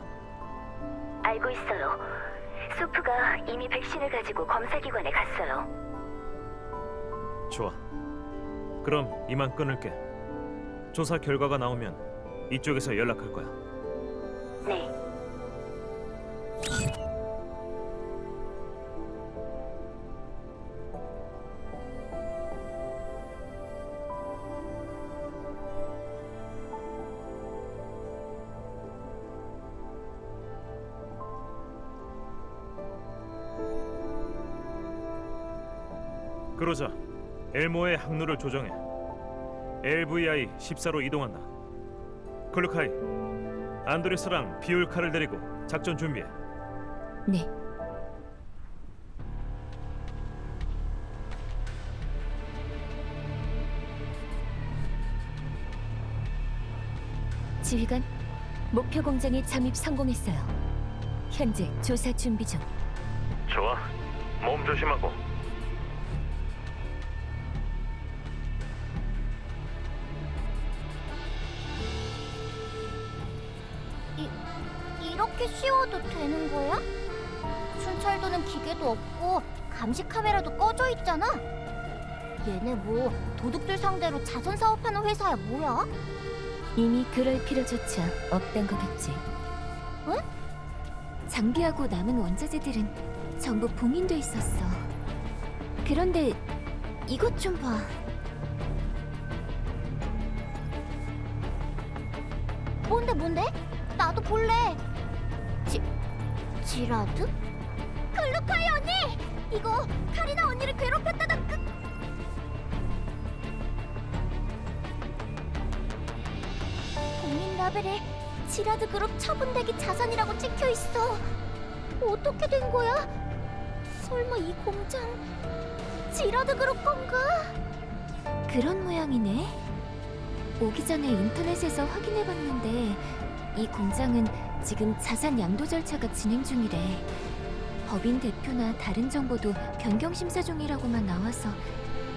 알고 있어요. 소프가 이미 백신을 가지고 검사기관에 갔어요. 좋아. 그럼 이만 끊을게. 조사 결과가 나오면 이쪽에서 연락할 거야. 네. 그러자 엘모의 항로를 조정해. LVI 14로 이동한다. 클루카이, 안드레스랑 비올카를 데리고 작전 준비해. 네. 지휘관, 목표 공장에 잠입 성공했어요. 현재 조사 준비 중. 좋아. 몸 조심하고. 이렇게 씌워도 되는 거야? 순찰도는 기계도 없고 감시 카메라도 꺼져 있잖아. 얘네 뭐 도둑들 상대로 자선 사업하는 회사야 뭐야? 이미 그럴 필요조차 없단 거겠지. 응? 장비하고 남은 원자재들은 전부 봉인돼 있었어. 그런데 이것 좀 봐. 뭔데? 나도 볼래. 지라드? 글루카이 언니! 이거 카리나 언니를 괴롭혔다던 그... 공인 라벨에 지라드 그룹 처분대기 자산이라고 찍혀있어. 어떻게 된 거야? 설마 이 공장 지라드 그룹 건가? 그런 모양이네. 오기 전에 인터넷에서 확인해봤는데 이 공장은 지금 자산 양도 절차가 진행 중이래. 법인 대표나 다른 정보도 변경 심사 중이라고만 나와서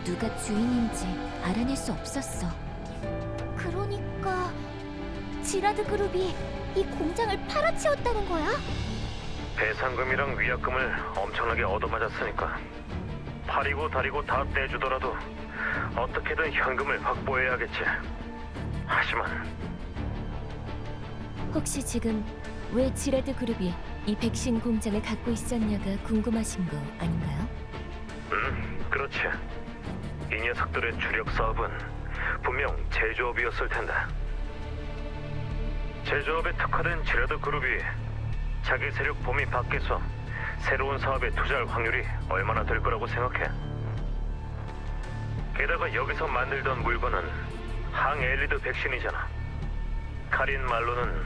누가 주인인지 알아낼 수 없었어. 그러니까 지라드 그룹이 이 공장을 팔아치웠다는 거야? 배상금이랑 위약금을 엄청나게 얻어맞았으니까 팔이고 다리고 다 떼주더라도 어떻게든 현금을 확보해야겠지. 하지만 혹시 지금 왜 지라드 그룹이 이 백신 공장을 갖고 있었냐가 궁금하신 거 아닌가요? 그렇지. 이 녀석들의 주력 사업은 분명 제조업이었을 텐데. 제조업에 특화된 지라드 그룹이 자기 세력 범위 밖에서 새로운 사업에 투자할 확률이 얼마나 될 거라고 생각해? 게다가 여기서 만들던 물건은 항엘리드 백신이잖아. 카린 말로는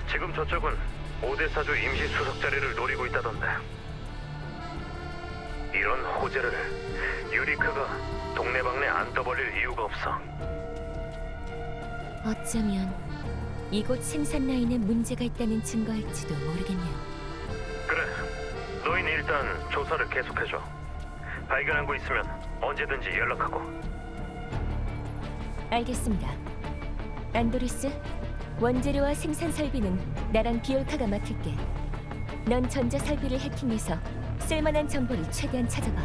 지금 저쪽은 오데사주 임시 수석 자리를 노리고 있다던데. 이런 호재를 유리카가 동네방네 안 떠벌릴 이유가 없어. 어쩌면 이곳 생산 라인에 문제가 있다는 증거일지도 모르겠네요. 그래, 너희는 일단 조사를 계속해줘. 발견한 거 있으면 언제든지 연락하고. 알겠습니다. 안도리스, 원재료와 생산 설비는 나랑 비올카가 맡을게. 넌 전자 설비를 해킹해서 쓸만한 정보를 최대한 찾아봐.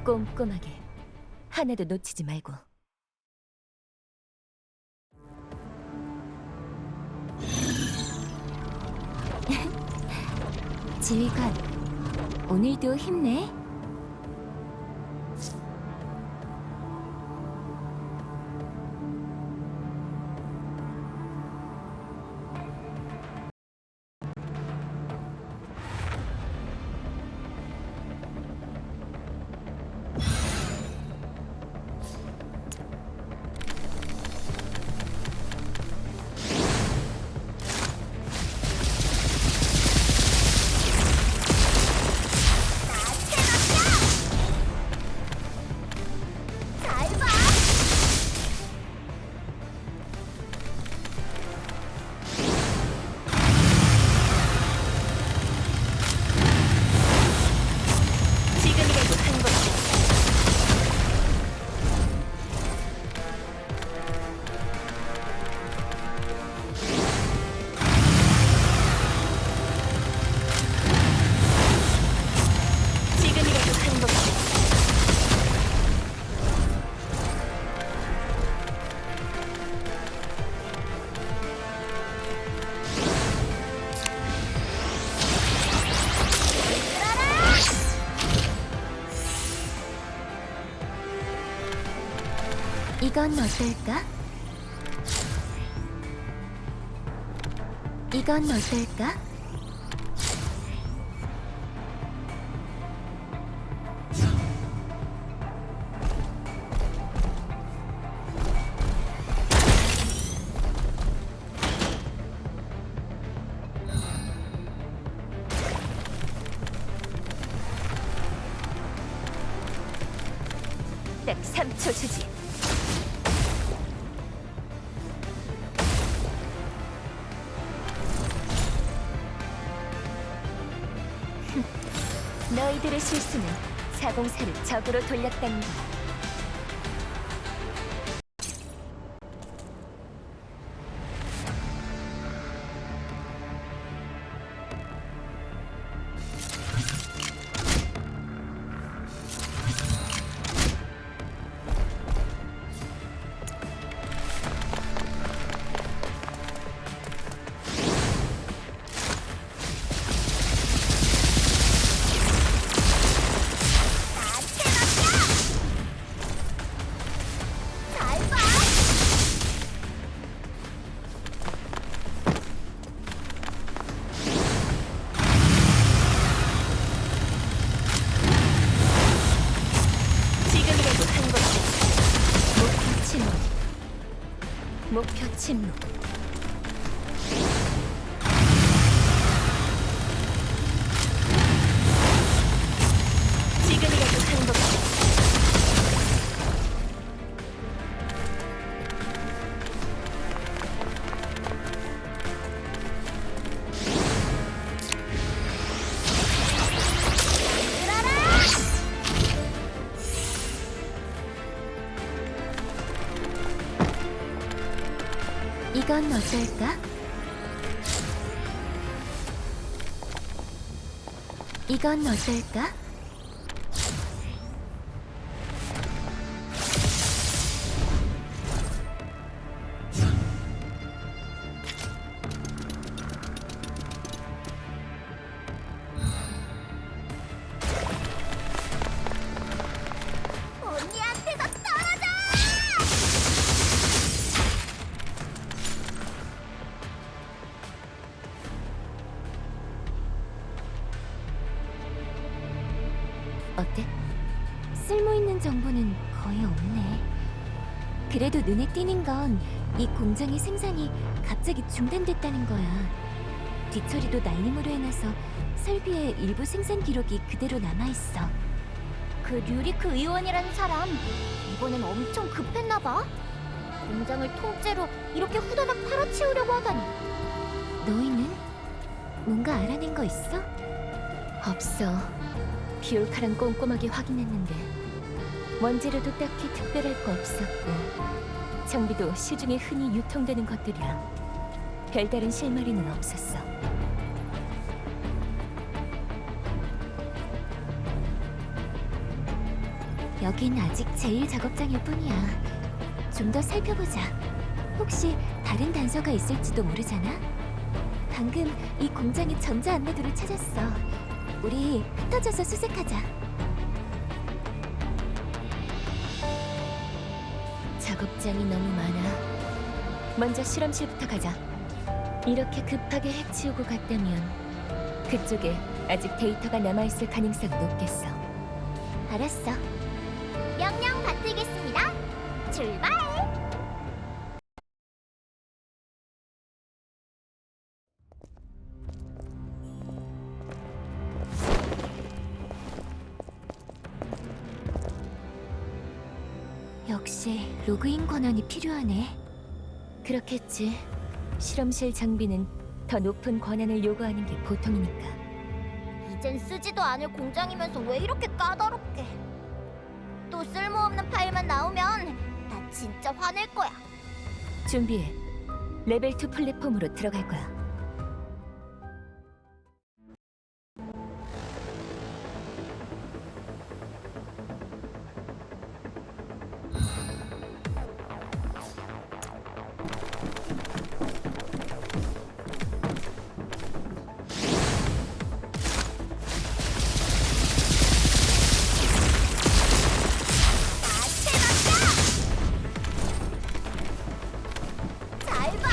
꼼꼼하게. 하나도 놓치지 말고. 지휘관, 오늘도 힘내. 이건 어떨까? 이건 어떨까? 딱 3초 주지. 너희들의 실수는 404를 적으로 돌렸다는 거야. 침묵. 지금이라도 행복해. 이건 어떨까? 이건 어떨까? 언니한테서 떨어져! 어때? 쓸모있는 정보는 거의 없네. 그래도 눈에 띄는 건 이 공장의 생산이 갑자기 중단됐다는 거야. 뒤처리도 날림으로 해놔서 설비의 일부 생산 기록이 그대로 남아있어. 그 류리크 의원이라는 사람 이번엔 엄청 급했나 봐. 공장을 통째로 이렇게 후다닥 팔아치우려고 하다니. 너희는 뭔가 알아낸 거 있어? 없어. 비올카랑 꼼꼼하게 확인했는데 원재료도 딱히 특별할 거 없었고 장비도 시중에 흔히 유통되는 것들이라 별다른 실마리는 없었어. 여긴 아직 제1작업장일 뿐이야. 좀 더 살펴보자. 혹시 다른 단서가 있을지도 모르잖아? 방금 이 공장의 전자 안내도를 찾았어. 우리 흩어져서 수색하자. 작업장이 너무 많아. 먼저 실험실부터 가자. 이렇게 급하게 해치우고 갔다면 그쪽에 아직 데이터가 남아있을 가능성이 높겠어. 알았어. 명령 받들겠습니다. 출발! 역시 로그인 권한이 필요하네. 그렇겠지. 실험실 장비는 더 높은 권한을 요구하는 게 보통이니까. 이젠 쓰지도 않을 공장이면서 왜 이렇게 까다롭게. 또 쓸모없는 파일만 나오면 나 진짜 화낼 거야. 준비해. 레벨 2 플랫폼으로 들어갈 거야. 잘 봐.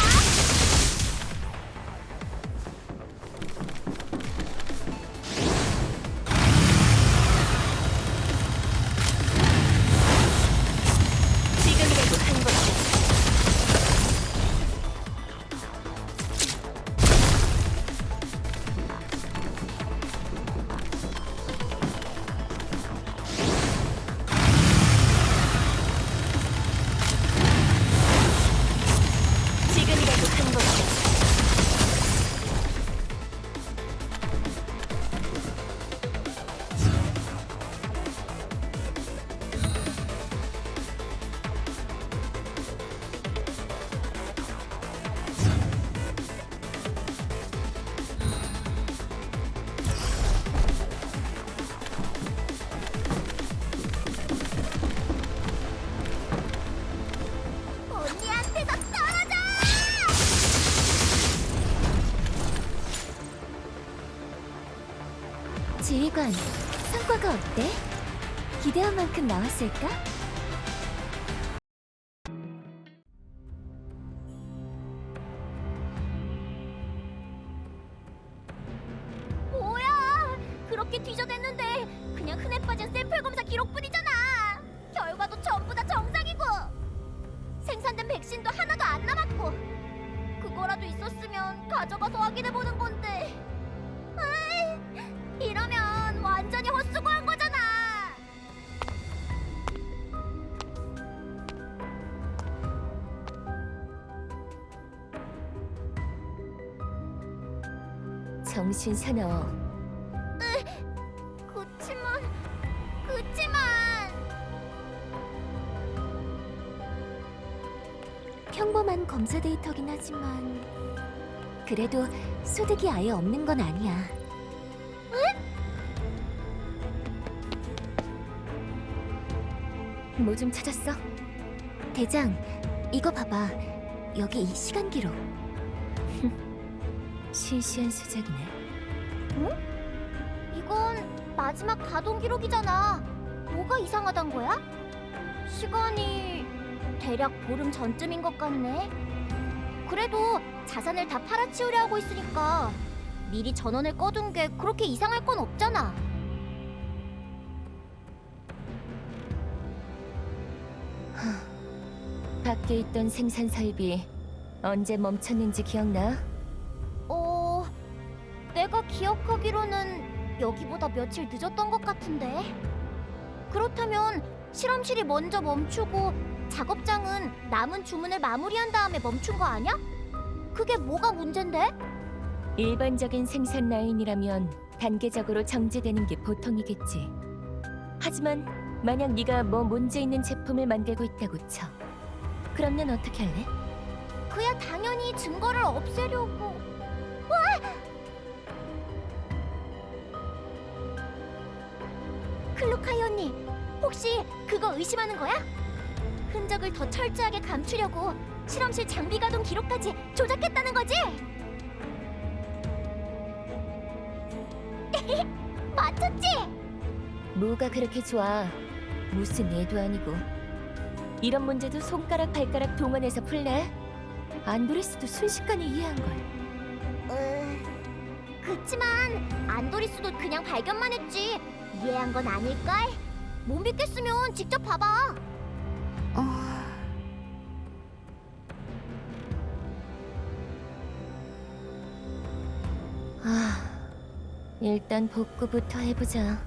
지금이라도 행복해. 지금이라도 행복해. 언니한테서 떨어져! 지휘관, 성과가 어때? 기대한 만큼 나왔을까? 뭐야? 그렇게 뒤져댔는데 그냥 흔해 빠진 샘플 검사 기록뿐이잖아. 결과도 전부 다 정상이고 생산된 백신도 하나도 안 남았고 있었으면 가져가서 확인해보는 건데. 에이, 이러면 완전히 헛수고한 거잖아. 정신 사나워. 그치만 평범한 검사 데이터긴 하지만 그래도 소득이 아예 없는 건 아니야. 뭐 좀 찾았어? 대장, 이거 봐봐. 여기 이 시간 기록. 시시한 수작이네. 이건 마지막 가동 기록이잖아. 뭐가 이상하단 거야? 시간이 대략 보름 전쯤인 것 같네. 그래도 자산을 다 팔아치우려 하고 있으니까 미리 전원을 꺼둔 게 그렇게 이상할 건 없잖아. 밖에 있던 생산 설비 언제 멈췄는지 기억나? 내가 기억하기로는 여기보다 며칠 늦었던 것 같은데. 그렇다면 실험실이 먼저 멈추고 작업장은 남은 주문을 마무리한 다음에 멈춘 거 아니야? 그게 뭐가 문제인데? 일반적인 생산 라인이라면 단계적으로 정지되는 게 보통이겠지. 하지만 만약 네가 뭐 문제 있는 제품을 만들고 있다고 쳐. 그럼 넌 어떻게 할래? 그야 당연히 증거를 없애려고. 클루카이 언니, 혹시 그거 의심하는 거야? 흔적을 더 철저하게 감추려고 실험실 장비 가동 기록까지 조작했다는 거지? 맞췄지? 뭐가 그렇게 좋아? 무슨 애도 아니고. 이런 문제도 손가락 발가락 동원해서 풀래? 안도레스도 순식간에 이해한걸. 그치만 안도리스도 그냥 발견만 했지 이해한 건 아닐걸? 못 믿겠으면 직접 봐봐. 일단 복구부터 해보자.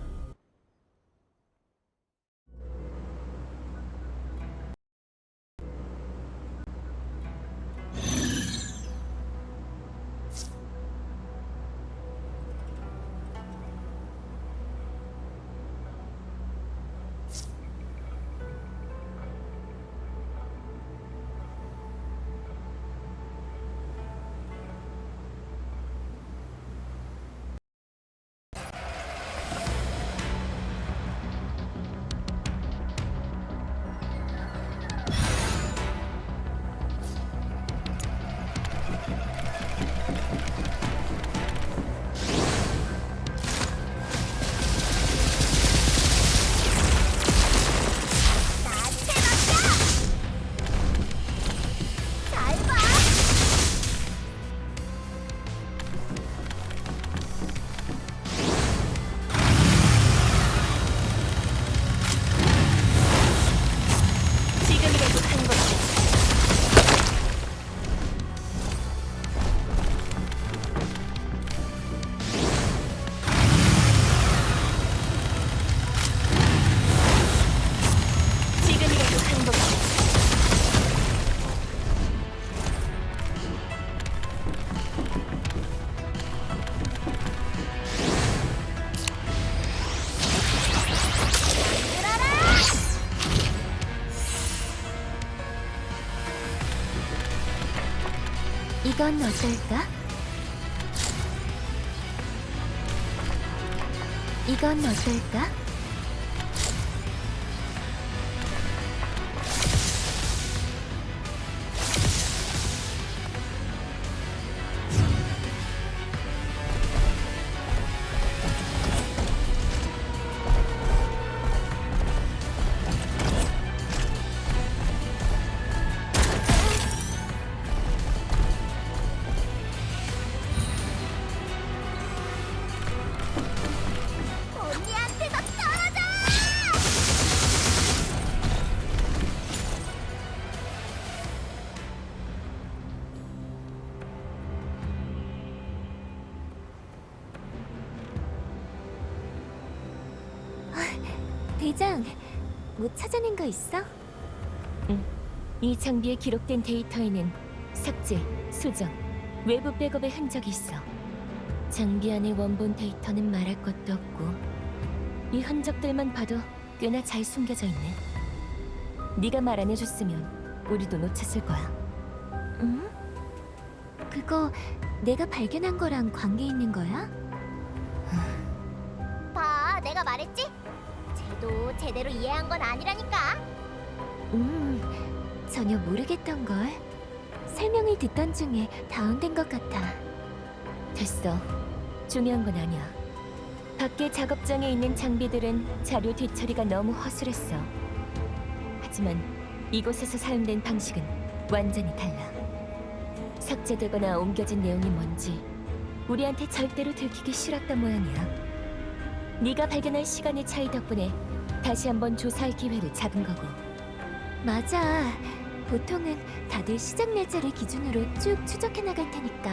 이건 어떨까? 이건 어떨까? 언니한테 졌다! 대장, 뭐 찾아낸 거 있어? 이 장비에 기록된 데이터에는 삭제, 수정, 외부 백업의 흔적이 있어. 장비 안의 원본 데이터는 말할 것도 없고 이 흔적들만 봐도 꽤나 잘 숨겨져 있네. 네가 말 안 해줬으면 우리도 놓쳤을 거야. 응? 그거 내가 발견한 거랑 관계 있는 거야? 봐, 내가 말했지? 쟤도 제대로 이해한 건 아니라니까. 전혀 모르겠던 걸. 설명을 듣던 중에 다운된 것 같아. 됐어. 중요한 건 아니야. 밖에 작업장에 있는 장비들은 자료 뒤처리가 너무 허술했어. 하지만 이곳에서 사용된 방식은 완전히 달라. 삭제되거나 옮겨진 내용이 뭔지 우리한테 절대로 들키기 싫었던 모양이야. 네가 발견할 시간의 차이 덕분에 다시 한번 조사할 기회를 잡은 거고. 맞아. 보통은 다들 시작 날짜를 기준으로 쭉 추적해 나갈 테니까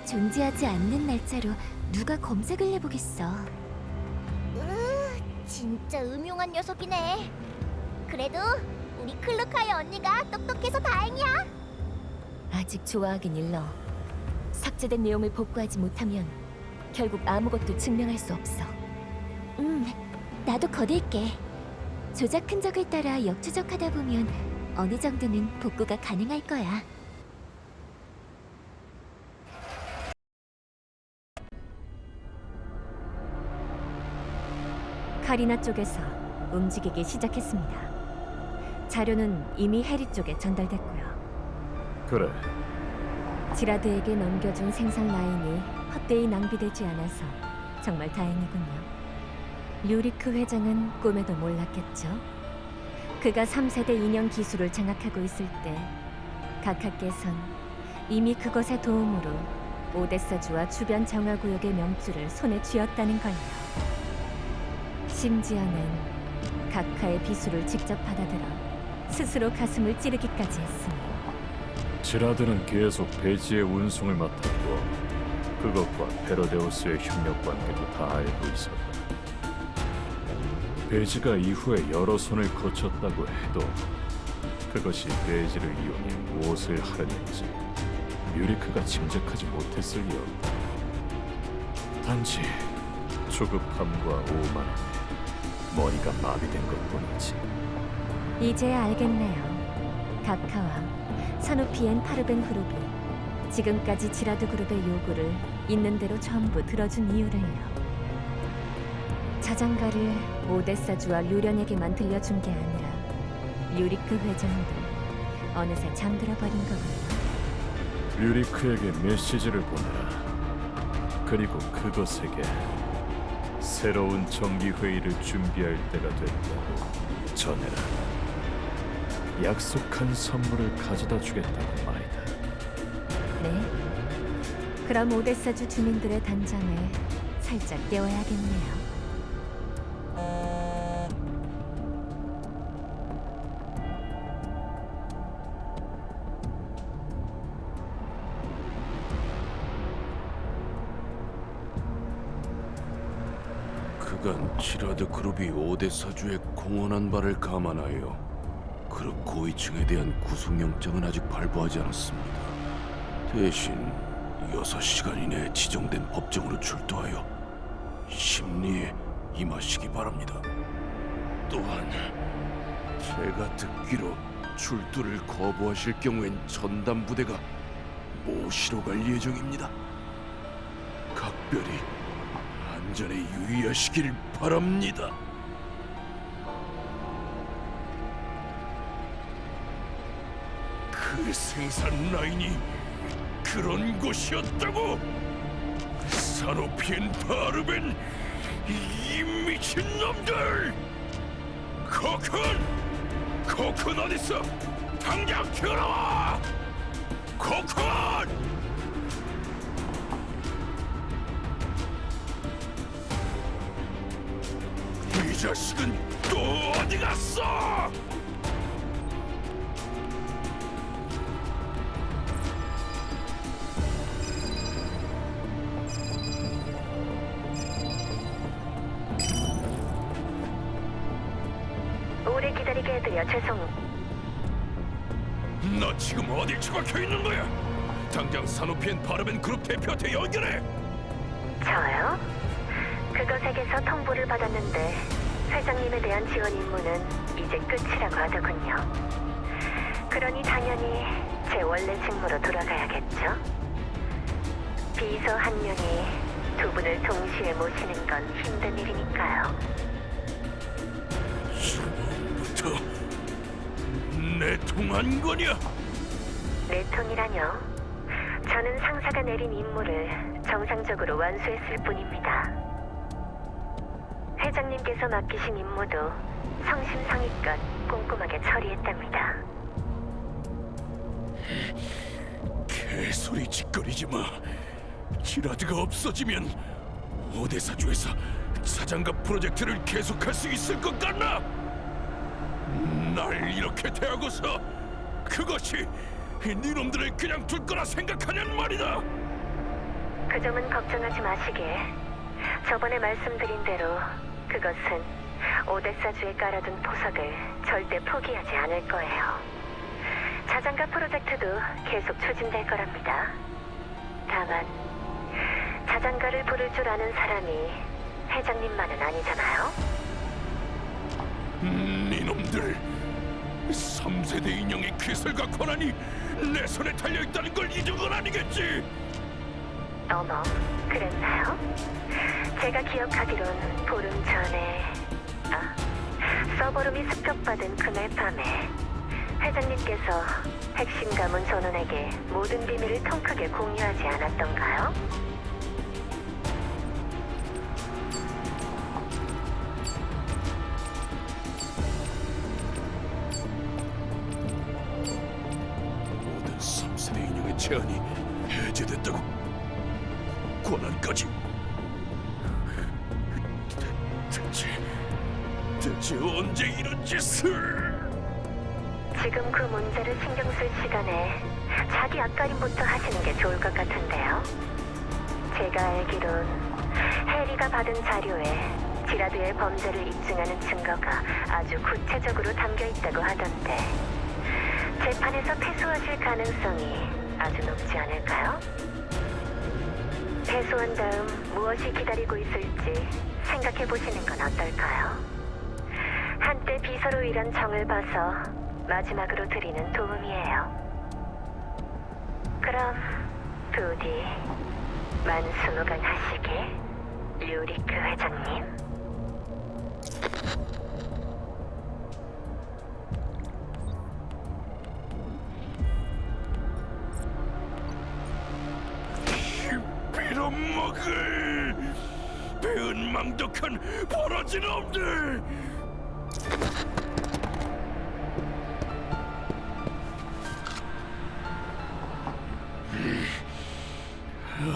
존재하지 않는 날짜로 누가 검색을 해보겠어. 진짜 음흉한 녀석이네. 그래도 우리 클로카의 언니가 똑똑해서 다행이야. 아직 좋아하긴 일러. 삭제된 내용을 복구하지 못하면 결국 아무것도 증명할 수 없어. 나도 거들게. 조작 흔적을 따라 역추적하다 보면 어느 정도는 복구가 가능할 거야. 카리나 쪽에서 움직이기 시작했습니다. 자료는 이미 해리 쪽에 전달됐고요. 그래. 지라드에게 넘겨준 생산 라인이 헛되이 낭비되지 않아서 정말 다행이군요. 류리크 회장은 꿈에도 몰랐겠죠. 그가 3세대 인형 기술을 장악하고 있을 때 각하께선 이미 그것의 도움으로 오데사주와 주변 정화구역의 명주를 손에 쥐었다는 걸요. 심지어는 각하의 비수를 직접 받아들여 스스로 가슴을 찌르기까지 했으니 지라드는 계속 베지의 운송을 맡았고 그것과 헤로데우스의 협력 관계도 다 알고 있었다. 베지가 이후에 여러 손을 거쳤다고 해도 그것이 베지를 이용해 무엇을 하려는지 뮤리크가 짐작하지 못했을 리 없다. 단지 조급함과 오만함에 머리가 마비된 것뿐이지. 이제야 알겠네요. 각하와 사누피엔 파르벤 그룹이 지금까지 지라드 그룹의 요구를 있는 대로 전부 들어준 이유를요. 자장가를 오데사주와 류련에게만 들려준 게 아니라 류리크 회장도 어느새 잠들어 버린 거군요. 뮤리크에게 메시지를 보내라. 그리고 그것에게 새로운 정기회의를 준비할 때가 됐다고 전해라. 약속한 선물을 가져다 주겠다고 말이다. 네. 그럼 오데사주 주민들의 단장을 살짝 떼어야겠네요. 그간 지라드 그룹이 오데사주에 공헌한 바를 감안하여 그룹 고위층에 대한 구속영장은 아직 발부하지 않았습니다. 대신 6시간 이내에 지정된 법정으로 출두하여 심리에 임하시기 바랍니다. 또한 제가 듣기로 출두를 거부하실 경우엔 전담 부대가 모시러 갈 예정입니다. 각별히 안전에 유의하시길 바랍니다. 그 생산 라인이 그런 곳이었다고? 사노피엔 바르벤 이 미친 놈들! 코쿤 어딨어? 당장 튀어나와! 코쿤! 이 자식은 또 어디 갔어? 부탁드려 너 지금 어딜 처박혀 있는 거야? 당장 사노피엔 바르벤 그룹 대표한테 연결해. 저요? 그것에게서 통보를 받았는데 회장님에 대한 지원 임무는 이제 끝이라고 하더군요. 그러니 당연히 제 원래 직무로 돌아가야겠죠? 비서 한 명이 두 분을 동시에 모시는 건 힘든 일이니까요. 처음부터 내 통한 거냐? 내 통이라뇨? 저는 상사가 내린 임무를 정상적으로 완수했을 뿐입니다. 회장님께서 맡기신 임무도 성심성의껏 꼼꼼하게 처리했답니다. 개소리 짓거리지 마. 지라드가 없어지면 오데사주에서 자장가 프로젝트를 계속할 수 있을 것 같나? 날 이렇게 대하고서 그것이 니놈들을 그냥 둘 거라 생각하냔 말이다. 그 점은 걱정하지 마시게. 저번에 말씀드린 대로 그것은 오데사주에 깔아둔 보석을 절대 포기하지 않을 거예요. 자장가 프로젝트도 계속 추진될 거랍니다. 다만 자장가를 부를 줄 아는 사람이 회장님만은 아니잖아요. 니놈들 3세대 인형의 괴설과 권한이 내 손에 달려있다는 걸 잊은 건 아니겠지? 어머, 그랬나요? 제가 기억하기론 보름 전에 서버룸이 습격받은 그날 밤에 회장님께서 핵심 가문 전원에게 모든 비밀을 통 크게 공유하지 않았던가요? 모든 3세대 인형의 제한이 해제됐다고? 권한까지? 대체 언제 이런 짓을? 지금 그 문제를 신경 쓸 시간에 자기 앞가림부터 하시는 게 좋을 것 같은데요. 제가 알기론 해리가 받은 자료에 지라드의 범죄를 입증하는 증거가 아주 구체적으로 담겨 있다고 하던데 재판에서 패소하실 가능성이 아주 높지 않을까요? 패소한 다음 무엇이 기다리고 있을지 생각해 보시는 건 어떨까요? 한때 비서로 일한 정을 봐서 마지막으로 드리는 도움이에요. 그럼 부디 만수무강하시게, 류리크 회장님. 빌어먹을 배은 망덕한 버러지 놈들!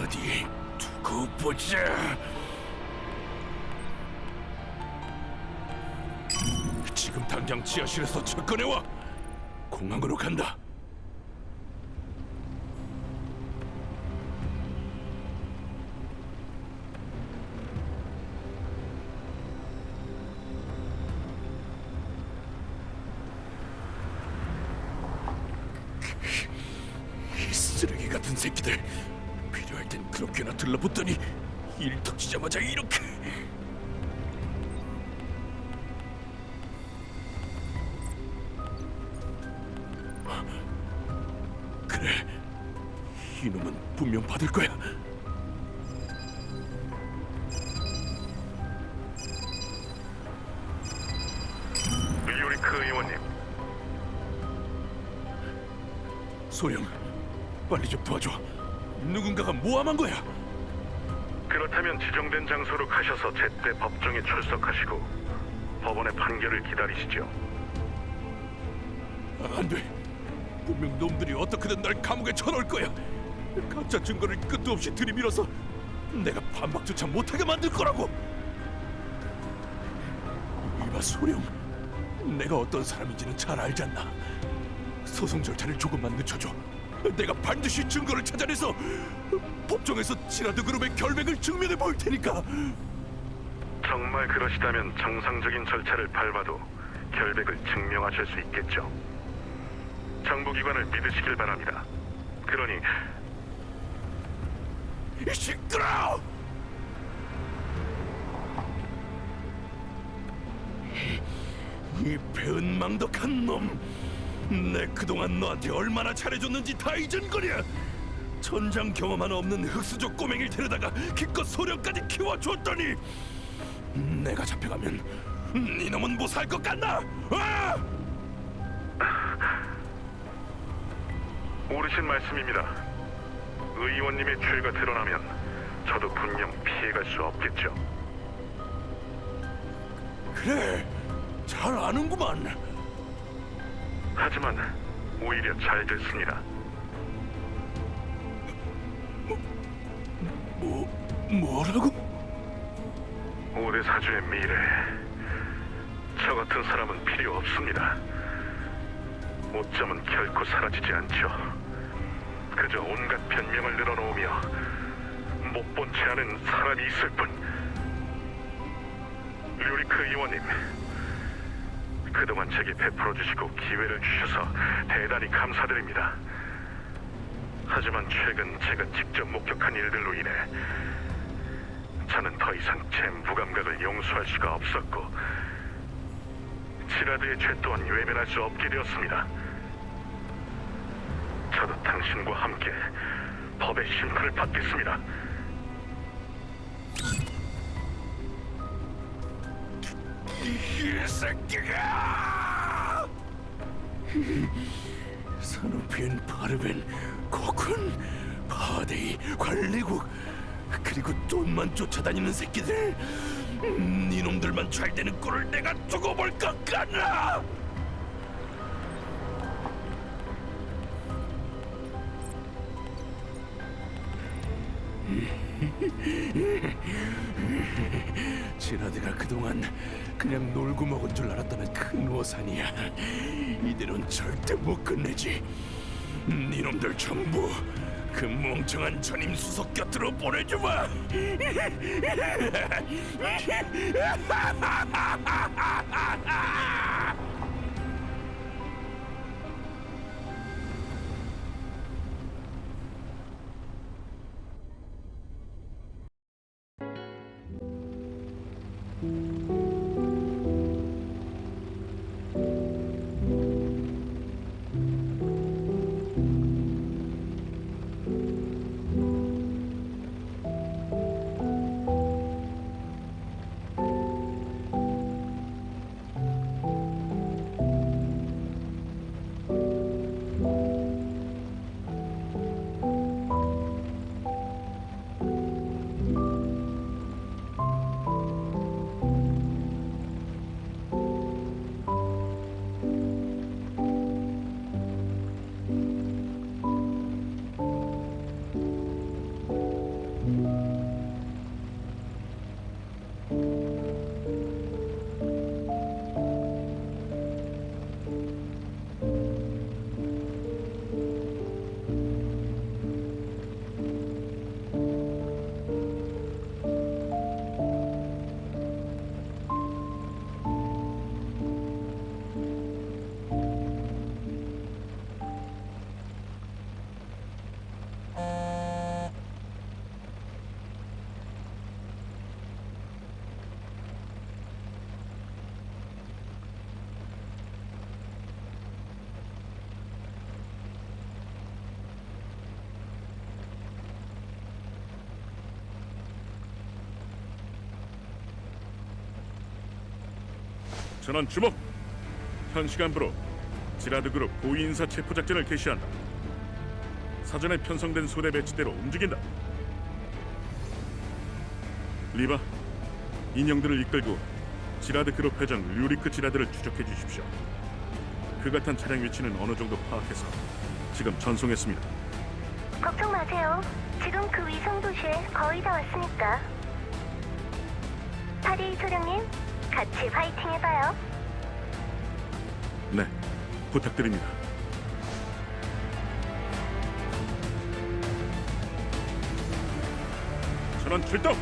어디 두고 보자. 지금 당장 지하실에서 접근해와. 공항으로 간다. 이 쓰레기 같은 새끼들. 필요할 땐 그렇게나 들러붙더니 일 터지자마자 이렇게. 그래, 이놈은 분명 받을 거야. 류리크 의원님, 소령, 빨리 좀 도와줘. 누군가가 모함한 거야. 그렇다면 지정된 장소로 가셔서 제때 법정에 출석하시고 법원의 판결을 기다리시죠. 안 돼. 분명 놈들이 어떻게든 날 감옥에 쳐넣을 거야. 가짜 증거를 끝도 없이 들이밀어서 내가 반박조차 못하게 만들 거라고. 이봐 소령, 내가 어떤 사람인지는 잘 알지 않나. 소송 절차를 조금만 늦춰줘. 내가 반드시 증거를 찾아내서 법정에서 지라드 그룹의 결백을 증명해 보일 테니까. 정말 그러시다면 정상적인 절차를 밟아도 결백을 증명하실 수 있겠죠. 정보기관을 믿으시길 바랍니다. 그러니 시끄러! 이 배은망덕한 놈! 내 그동안 너한테 얼마나 잘해줬는지 다 잊은 거냐? 전장 경험 하나 없는 흑수족 꼬맹이를 데려다가 기껏 소령까지 키워줬더니 내가 잡혀가면 네 놈은 못 살 것 같나? 아! 옳으신 말씀입니다. 의원님의 죄가 드러나면 저도 분명 피해갈 수 없겠죠. 그래, 잘 아는구만. 하지만 오히려 잘 됐습니다. 뭐라고? 5대 사주의 미래, 저 같은 사람은 필요 없습니다. 오점은 결코 사라지지 않죠. 그저 온갖 변명을 늘어놓으며 못 본 채 하는 사람이 있을 뿐. 류리크 의원님, 그동안 제게 베풀어 주시고 기회를 주셔서 대단히 감사드립니다. 하지만 최근 제가 직접 목격한 일들로 인해 저는 더 이상 제 무감각을 용서할 수가 없었고 지라드의 죄 또한 외면할 수 없게 되었습니다. 저도 당신과 함께 법의 심판을 받겠습니다. 이 새끼가! 산호펜, 바르벤, 코쿤, 파데이, 관리국, 그리고 돈만 쫓아다니는 새끼들, 이놈들만 잘 되는 꼴을 내가 두고 볼 것 같나? 지라드가 그동안 그냥 놀고 먹은 줄 알았다면 큰 오산이야. 이대로는 절대 못 끝내지. 이놈들 전부 그 멍청한 전임 수석 곁으로 보내주마. 전원 주목! 현 시간부로 지라드 그룹 고위인사 체포 작전을 개시한다. 사전에 편성된 소대 배치대로 움직인다. 리바, 인형들을 이끌고 지라드 그룹 회장 류리크 지라드를 추적해 주십시오. 그 같은 차량 위치는 어느 정도 파악해서 지금 전송했습니다. 걱정 마세요. 지금 그 위성 도시에 거의 다 왔으니까. 파데이 소령님, 같이 파이팅 해봐요. 네, 부탁드립니다. 전원 출동!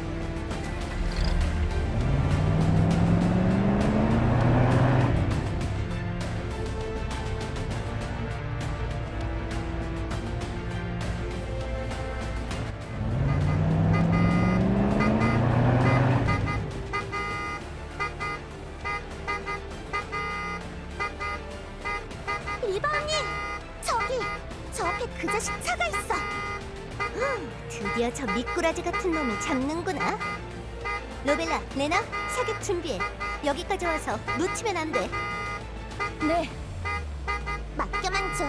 드디어 저 미꾸라지 같은 놈이 잡는구나. 로벨라, 레나, 사격 준비해. 여기까지 와서 놓치면 안 돼. 네, 맡겨만 줘.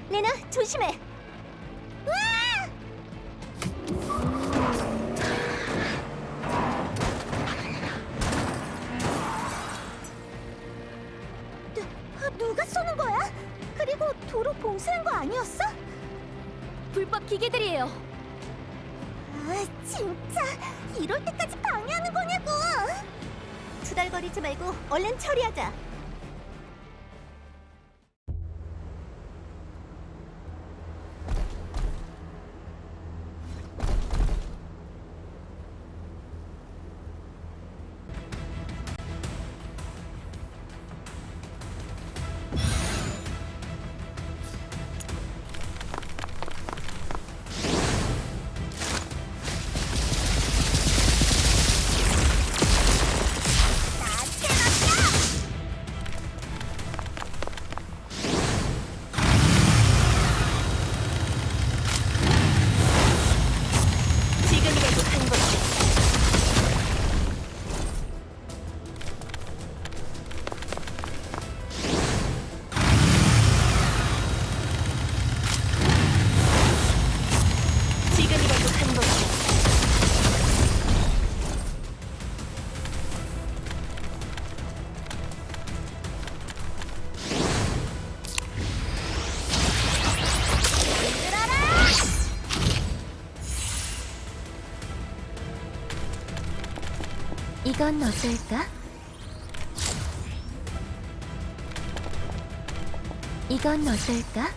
레나, 조심해. 누가 쏘는 거야? 그리고 도로 봉쇄한 거 아니었어? 불법 기계들이에요. 아, 진짜 이럴 때까지 방해하는 거냐고. 투덜거리지 말고 얼른 처리하자. 지금이라도 한 것이. 지금이라도 한 것이. 이건 어떨까? 이건 어떨까?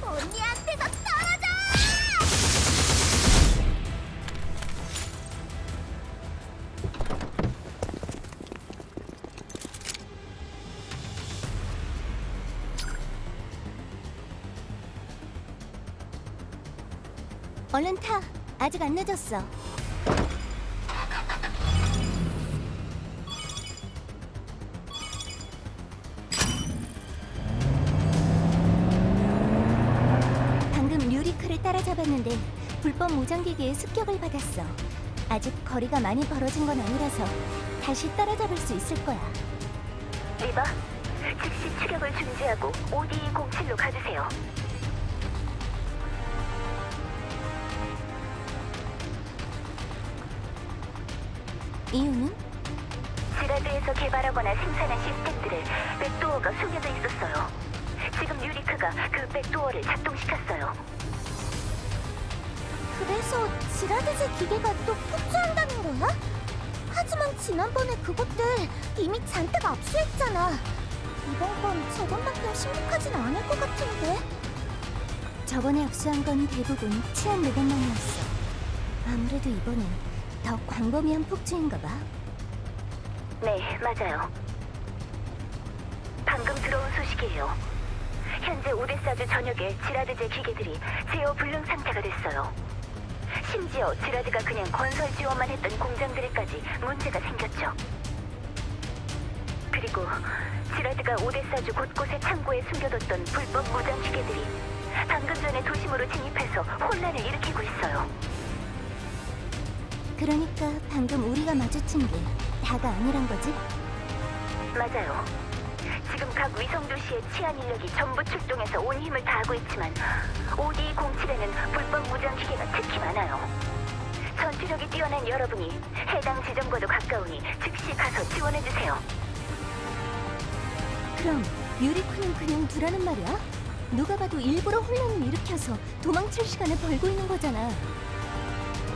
언니한테서 떨어져! 얼른 타. 아직 안 늦었어. 방금 류리크를 따라잡았는데 불법 무장기계에 습격을 받았어. 아직 거리가 많이 벌어진 건 아니라서 다시 따라잡을 수 있을 거야. 리바, 즉시 추격을 중지하고 OD-07로 가주세요. 이유는? 지라드에서 개발하거나 생산한 시스템들에 백도어가 숨겨져 있었어요. 지금 유리크가 그 백도어를 작동시켰어요. 그래서 지라드제 기계가 또 폭주한다는 거야? 하지만 지난번에 그것들 이미 잔뜩 압수했잖아. 이번 건 저번만큼 심각하진 않을 것 같은데. 저번에 압수한 건 대부분 치안 로봇만이었어. 아무래도 이번엔 더 광범위한 폭주인가 봐. 네, 맞아요. 방금 들어온 소식이에요. 현재 오데사주 전역의 지라드제 기계들이 제어 불능 상태가 됐어요. 심지어 지라드가 그냥 건설 지원만 했던 공장들에까지 문제가 생겼죠. 그리고 지라드가 오데사주 곳곳의 창고에 숨겨뒀던 불법 무장 기계들이 방금 전에 도심으로 진입해서 혼란을 일으키고 있어요. 그러니까 방금 우리가 마주친 게 다가 아니란 거지? 맞아요. 지금 각 위성 도시의 치안 인력이 전부 출동해서 온 힘을 다하고 있지만 OD-07에는 불법 무장 기계가 특히 많아요. 전투력이 뛰어난 여러분이 해당 지점과도 가까우니 즉시 가서 지원해주세요. 그럼 유리쿠는 그냥 두라는 말이야? 누가 봐도 일부러 혼란을 일으켜서 도망칠 시간을 벌고 있는 거잖아.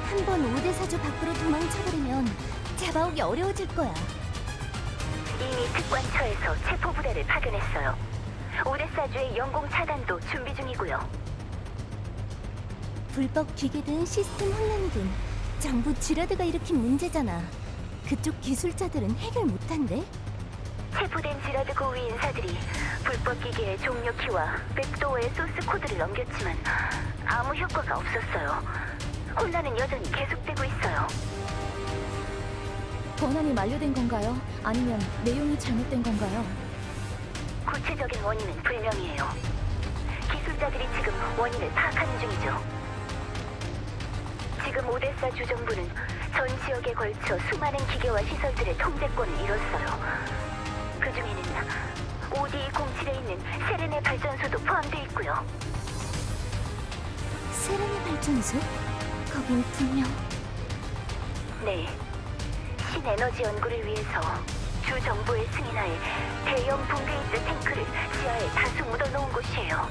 한 번 오대사주 밖으로 도망쳐버리면 잡아오기 어려워질 거야. 특관처에서 체포 부대를 파견했어요. 오데사주의 영공 차단도 준비 중이고요. 불법 기계든 시스템 혼란이든 전부 지라드가 일으킨 문제잖아. 그쪽 기술자들은 해결 못한대? 체포된 지라드 고위 인사들이 불법 기계의 종료 키와 백도어의 소스 코드를 넘겼지만 아무 효과가 없었어요. 혼란은 여전히 계속되고 있어요. 권한이 만료된 건가요? 아니면 내용이 잘못된 건가요? 구체적인 원인은 불명이에요. 기술자들이 지금 원인을 파악하는 중이죠. 지금 오데사 주정부는 전 지역에 걸쳐 수많은 기계와 시설들의 통제권을 잃었어요. 그 중에는 OD-07에 있는 세레네 발전소도 포함되어 있고요. 세레네 발전소? 거긴 분명 네, 신에너지 연구를 위해서 주 정부의 승인하에 대형 붕괴입자 탱크를 지하에 다수 묻어놓은 곳이에요.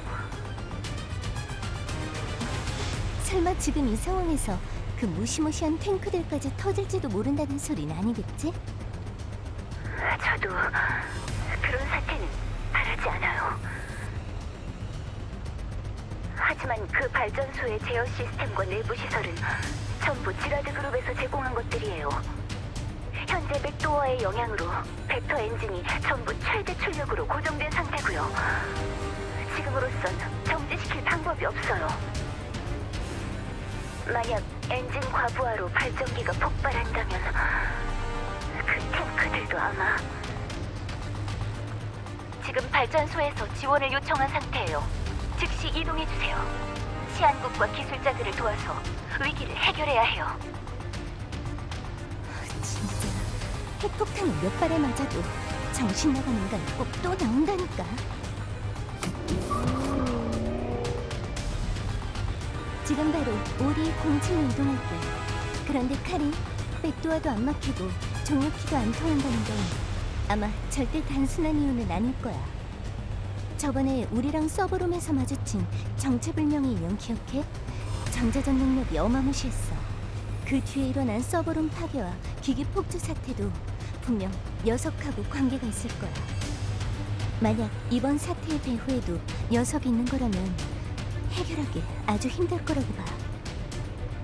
설마 지금 이 상황에서 그 무시무시한 탱크들까지 터질지도 모른다는 소린 아니겠지? 저도 그런 사태는 바라지 않아요. 하지만 그 발전소의 제어 시스템과 내부 시설은 전부 지라드 그룹에서 제공한 것들이에요. 현재 백도어의 영향으로 벡터 엔진이 전부 최대 출력으로 고정된 상태고요. 지금으로선 정지시킬 방법이 없어요. 만약 엔진 과부하로 발전기가 폭발한다면 그 탱크들도 아마... 지금 발전소에서 지원을 요청한 상태예요. 즉시 이동해주세요. 시안국과 기술자들을 도와서 위기를 해결해야 해요. 진짜 핵폭탄을 몇 발에 맞아도 정신 나간 인간 꼭 또 나온다니까. 지금 바로 OD-07로 이동할게. 그런데 카린, 백도어도 안 막히고 종료키도 안 통한다는 건 아마 절대 단순한 이유는 아닐 거야. 저번에 우리랑 서버룸에서 마주친 정체불명의 인형 기억해? 전자전 능력이 어마무시했어. 그 뒤에 일어난 서버룸 파괴와 기기 폭주 사태도 분명 녀석하고 관계가 있을 거야. 만약 이번 사태의 배후에도 녀석이 있는 거라면 해결하기 아주 힘들 거라고 봐.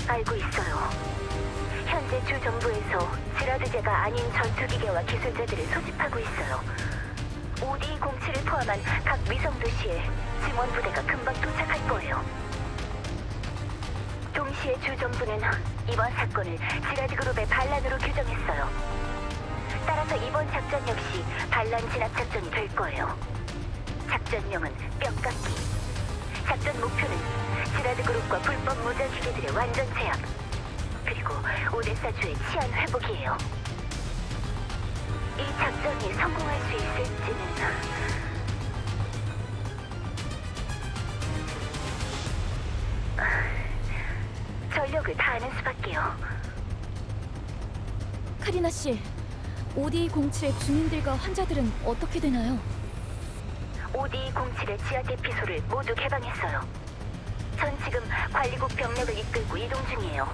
알고 있어요. 현재 주 정부에서 지라드제가 아닌 전투기계와 기술자들을 소집하고 있어요. OD-07을 포함한 각 위성 도시에 증원 부대가 금방 도착할 거예요. 동시에 주 정부는 이번 사건을 지라드 그룹의 반란으로 규정했어요. 따라서 이번 작전 역시 반란 진압 작전이 될 거예요. 작전명은 뼈깎기. 작전 목표는 지라드 그룹과 불법 무장 기계들의 완전 제압, 그리고 오데사주의 치안 회복이에요. 이 작전이 성공할 수 있을지는... 전력을 다하는 수밖에요. 카리나 씨, OD-07의 주민들과 환자들은 어떻게 되나요? OD-07의 지하 대피소를 모두 개방했어요. 전 지금 관리국 병력을 이끌고 이동 중이에요.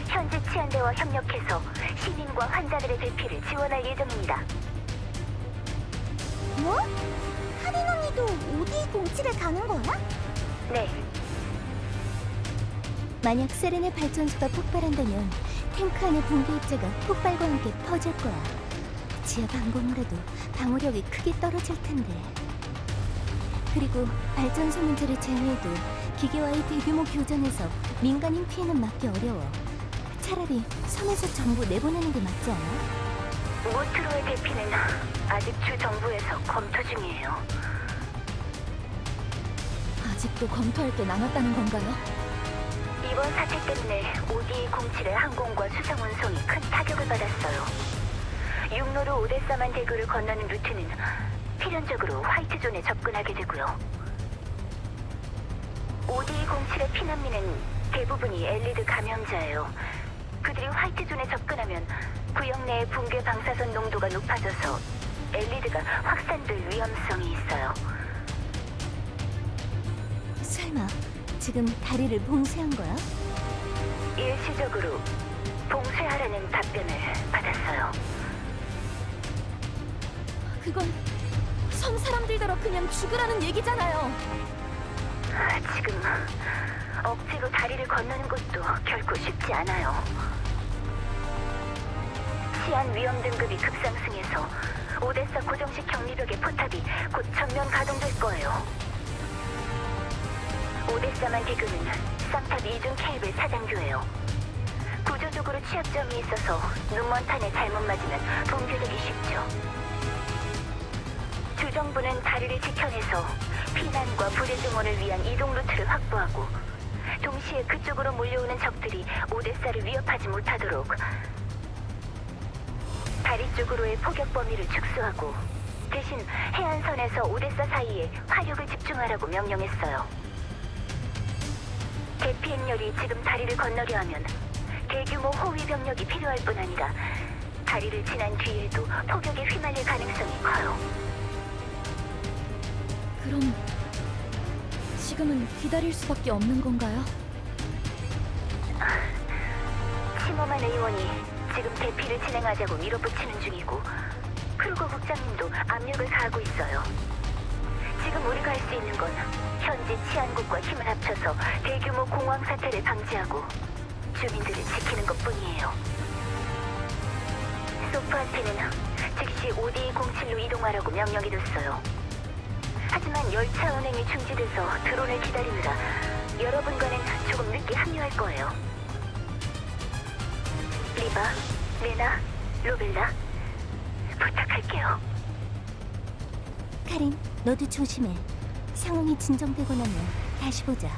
현재 치안대와 협력해서 시민과 환자들의 대피를 지원할 예정입니다. 뭐? 카린 언니도 OD-07에 가는 거야? 네, 만약 세레네 발전소가 폭발한다면 탱크 안의 붕괴 입자가 폭발과 함께 퍼질 거야. 지하 방공으로도 방어력이 크게 떨어질 텐데. 그리고 발전소 문제를 제외해도 기계와의 대규모 교전에서 민간인 피해는 막기 어려워. 차라리 섬에서 전부 내보내는 게 맞지 않아? 모트로의 대피는 아직 주 정부에서 검토 중이에요. 아직도 검토할 게 남았다는 건가요? 이번 사태 때문에 OD-07의 항공과 수상 운송이 큰 타격을 받았어요. 육로로 오데사만 대교를 건너는 루트는 필연적으로 화이트존에 접근하게 되고요. OD-07의 피난민은 대부분이 엘리드 감염자예요. 그들이 화이트존에 접근하면 구역 내의 붕괴 방사선 농도가 높아져서 엘리드가 확산될 위험성이 있어요. 설마 지금 다리를 봉쇄한 거야? 일시적으로 봉쇄하라는 답변을 받았어요. 그건 섬 사람들더러 그냥 죽으라는 얘기잖아요. 지금 억지로 다리를 건너는 것도 결코 쉽지 않아요. 치안 위험 등급이 급상승해서 오데사 고정식 격리벽의 포탑이 곧 전면 가동될 거예요. 오데사만 기금은 쌍탑 이중 케이블 사장교예요. 구조적으로 취약점이 있어서 눈먼 탄에 잘못 맞으면 붕괴되기 쉽죠. 주정부는 다리를 지켜내서 피난과 부대 증원을 위한 이동 루트를 확보하고 동시에 그쪽으로 몰려오는 적들이 오데사를 위협하지 못하도록 다리 쪽으로의 포격 범위를 축소하고 대신 해안선에서 오데사 사이에 화력을 집중하라고 명령했어요. 대피 행렬이 지금 다리를 건너려 하면 대규모 호위 병력이 필요할 뿐 아니라 다리를 지난 뒤에도 포격에 휘말릴 가능성이 커요. 그럼 지금은 기다릴 수밖에 없는 건가요? 시모만 의원이 지금 대피를 진행하자고 밀어붙이는 중이고 크루거 국장님도 압력을 가하고 있어요. 지금 우리가 할 수 있는 건 현지 치안국과 힘을 합쳐서 대규모 공황 사태를 방지하고 주민들을 지키는 것뿐이에요. 소프한테는 즉시 OD-07로 이동하라고 명령해뒀어요. 하지만 열차 운행이 중지돼서 드론을 기다리느라 여러분과는 조금 늦게 합류할 거예요. 리바, 레나, 로벨라, 부탁할게요. 카린, 너도 조심해. 상황이 진정되고 나면 다시 보자.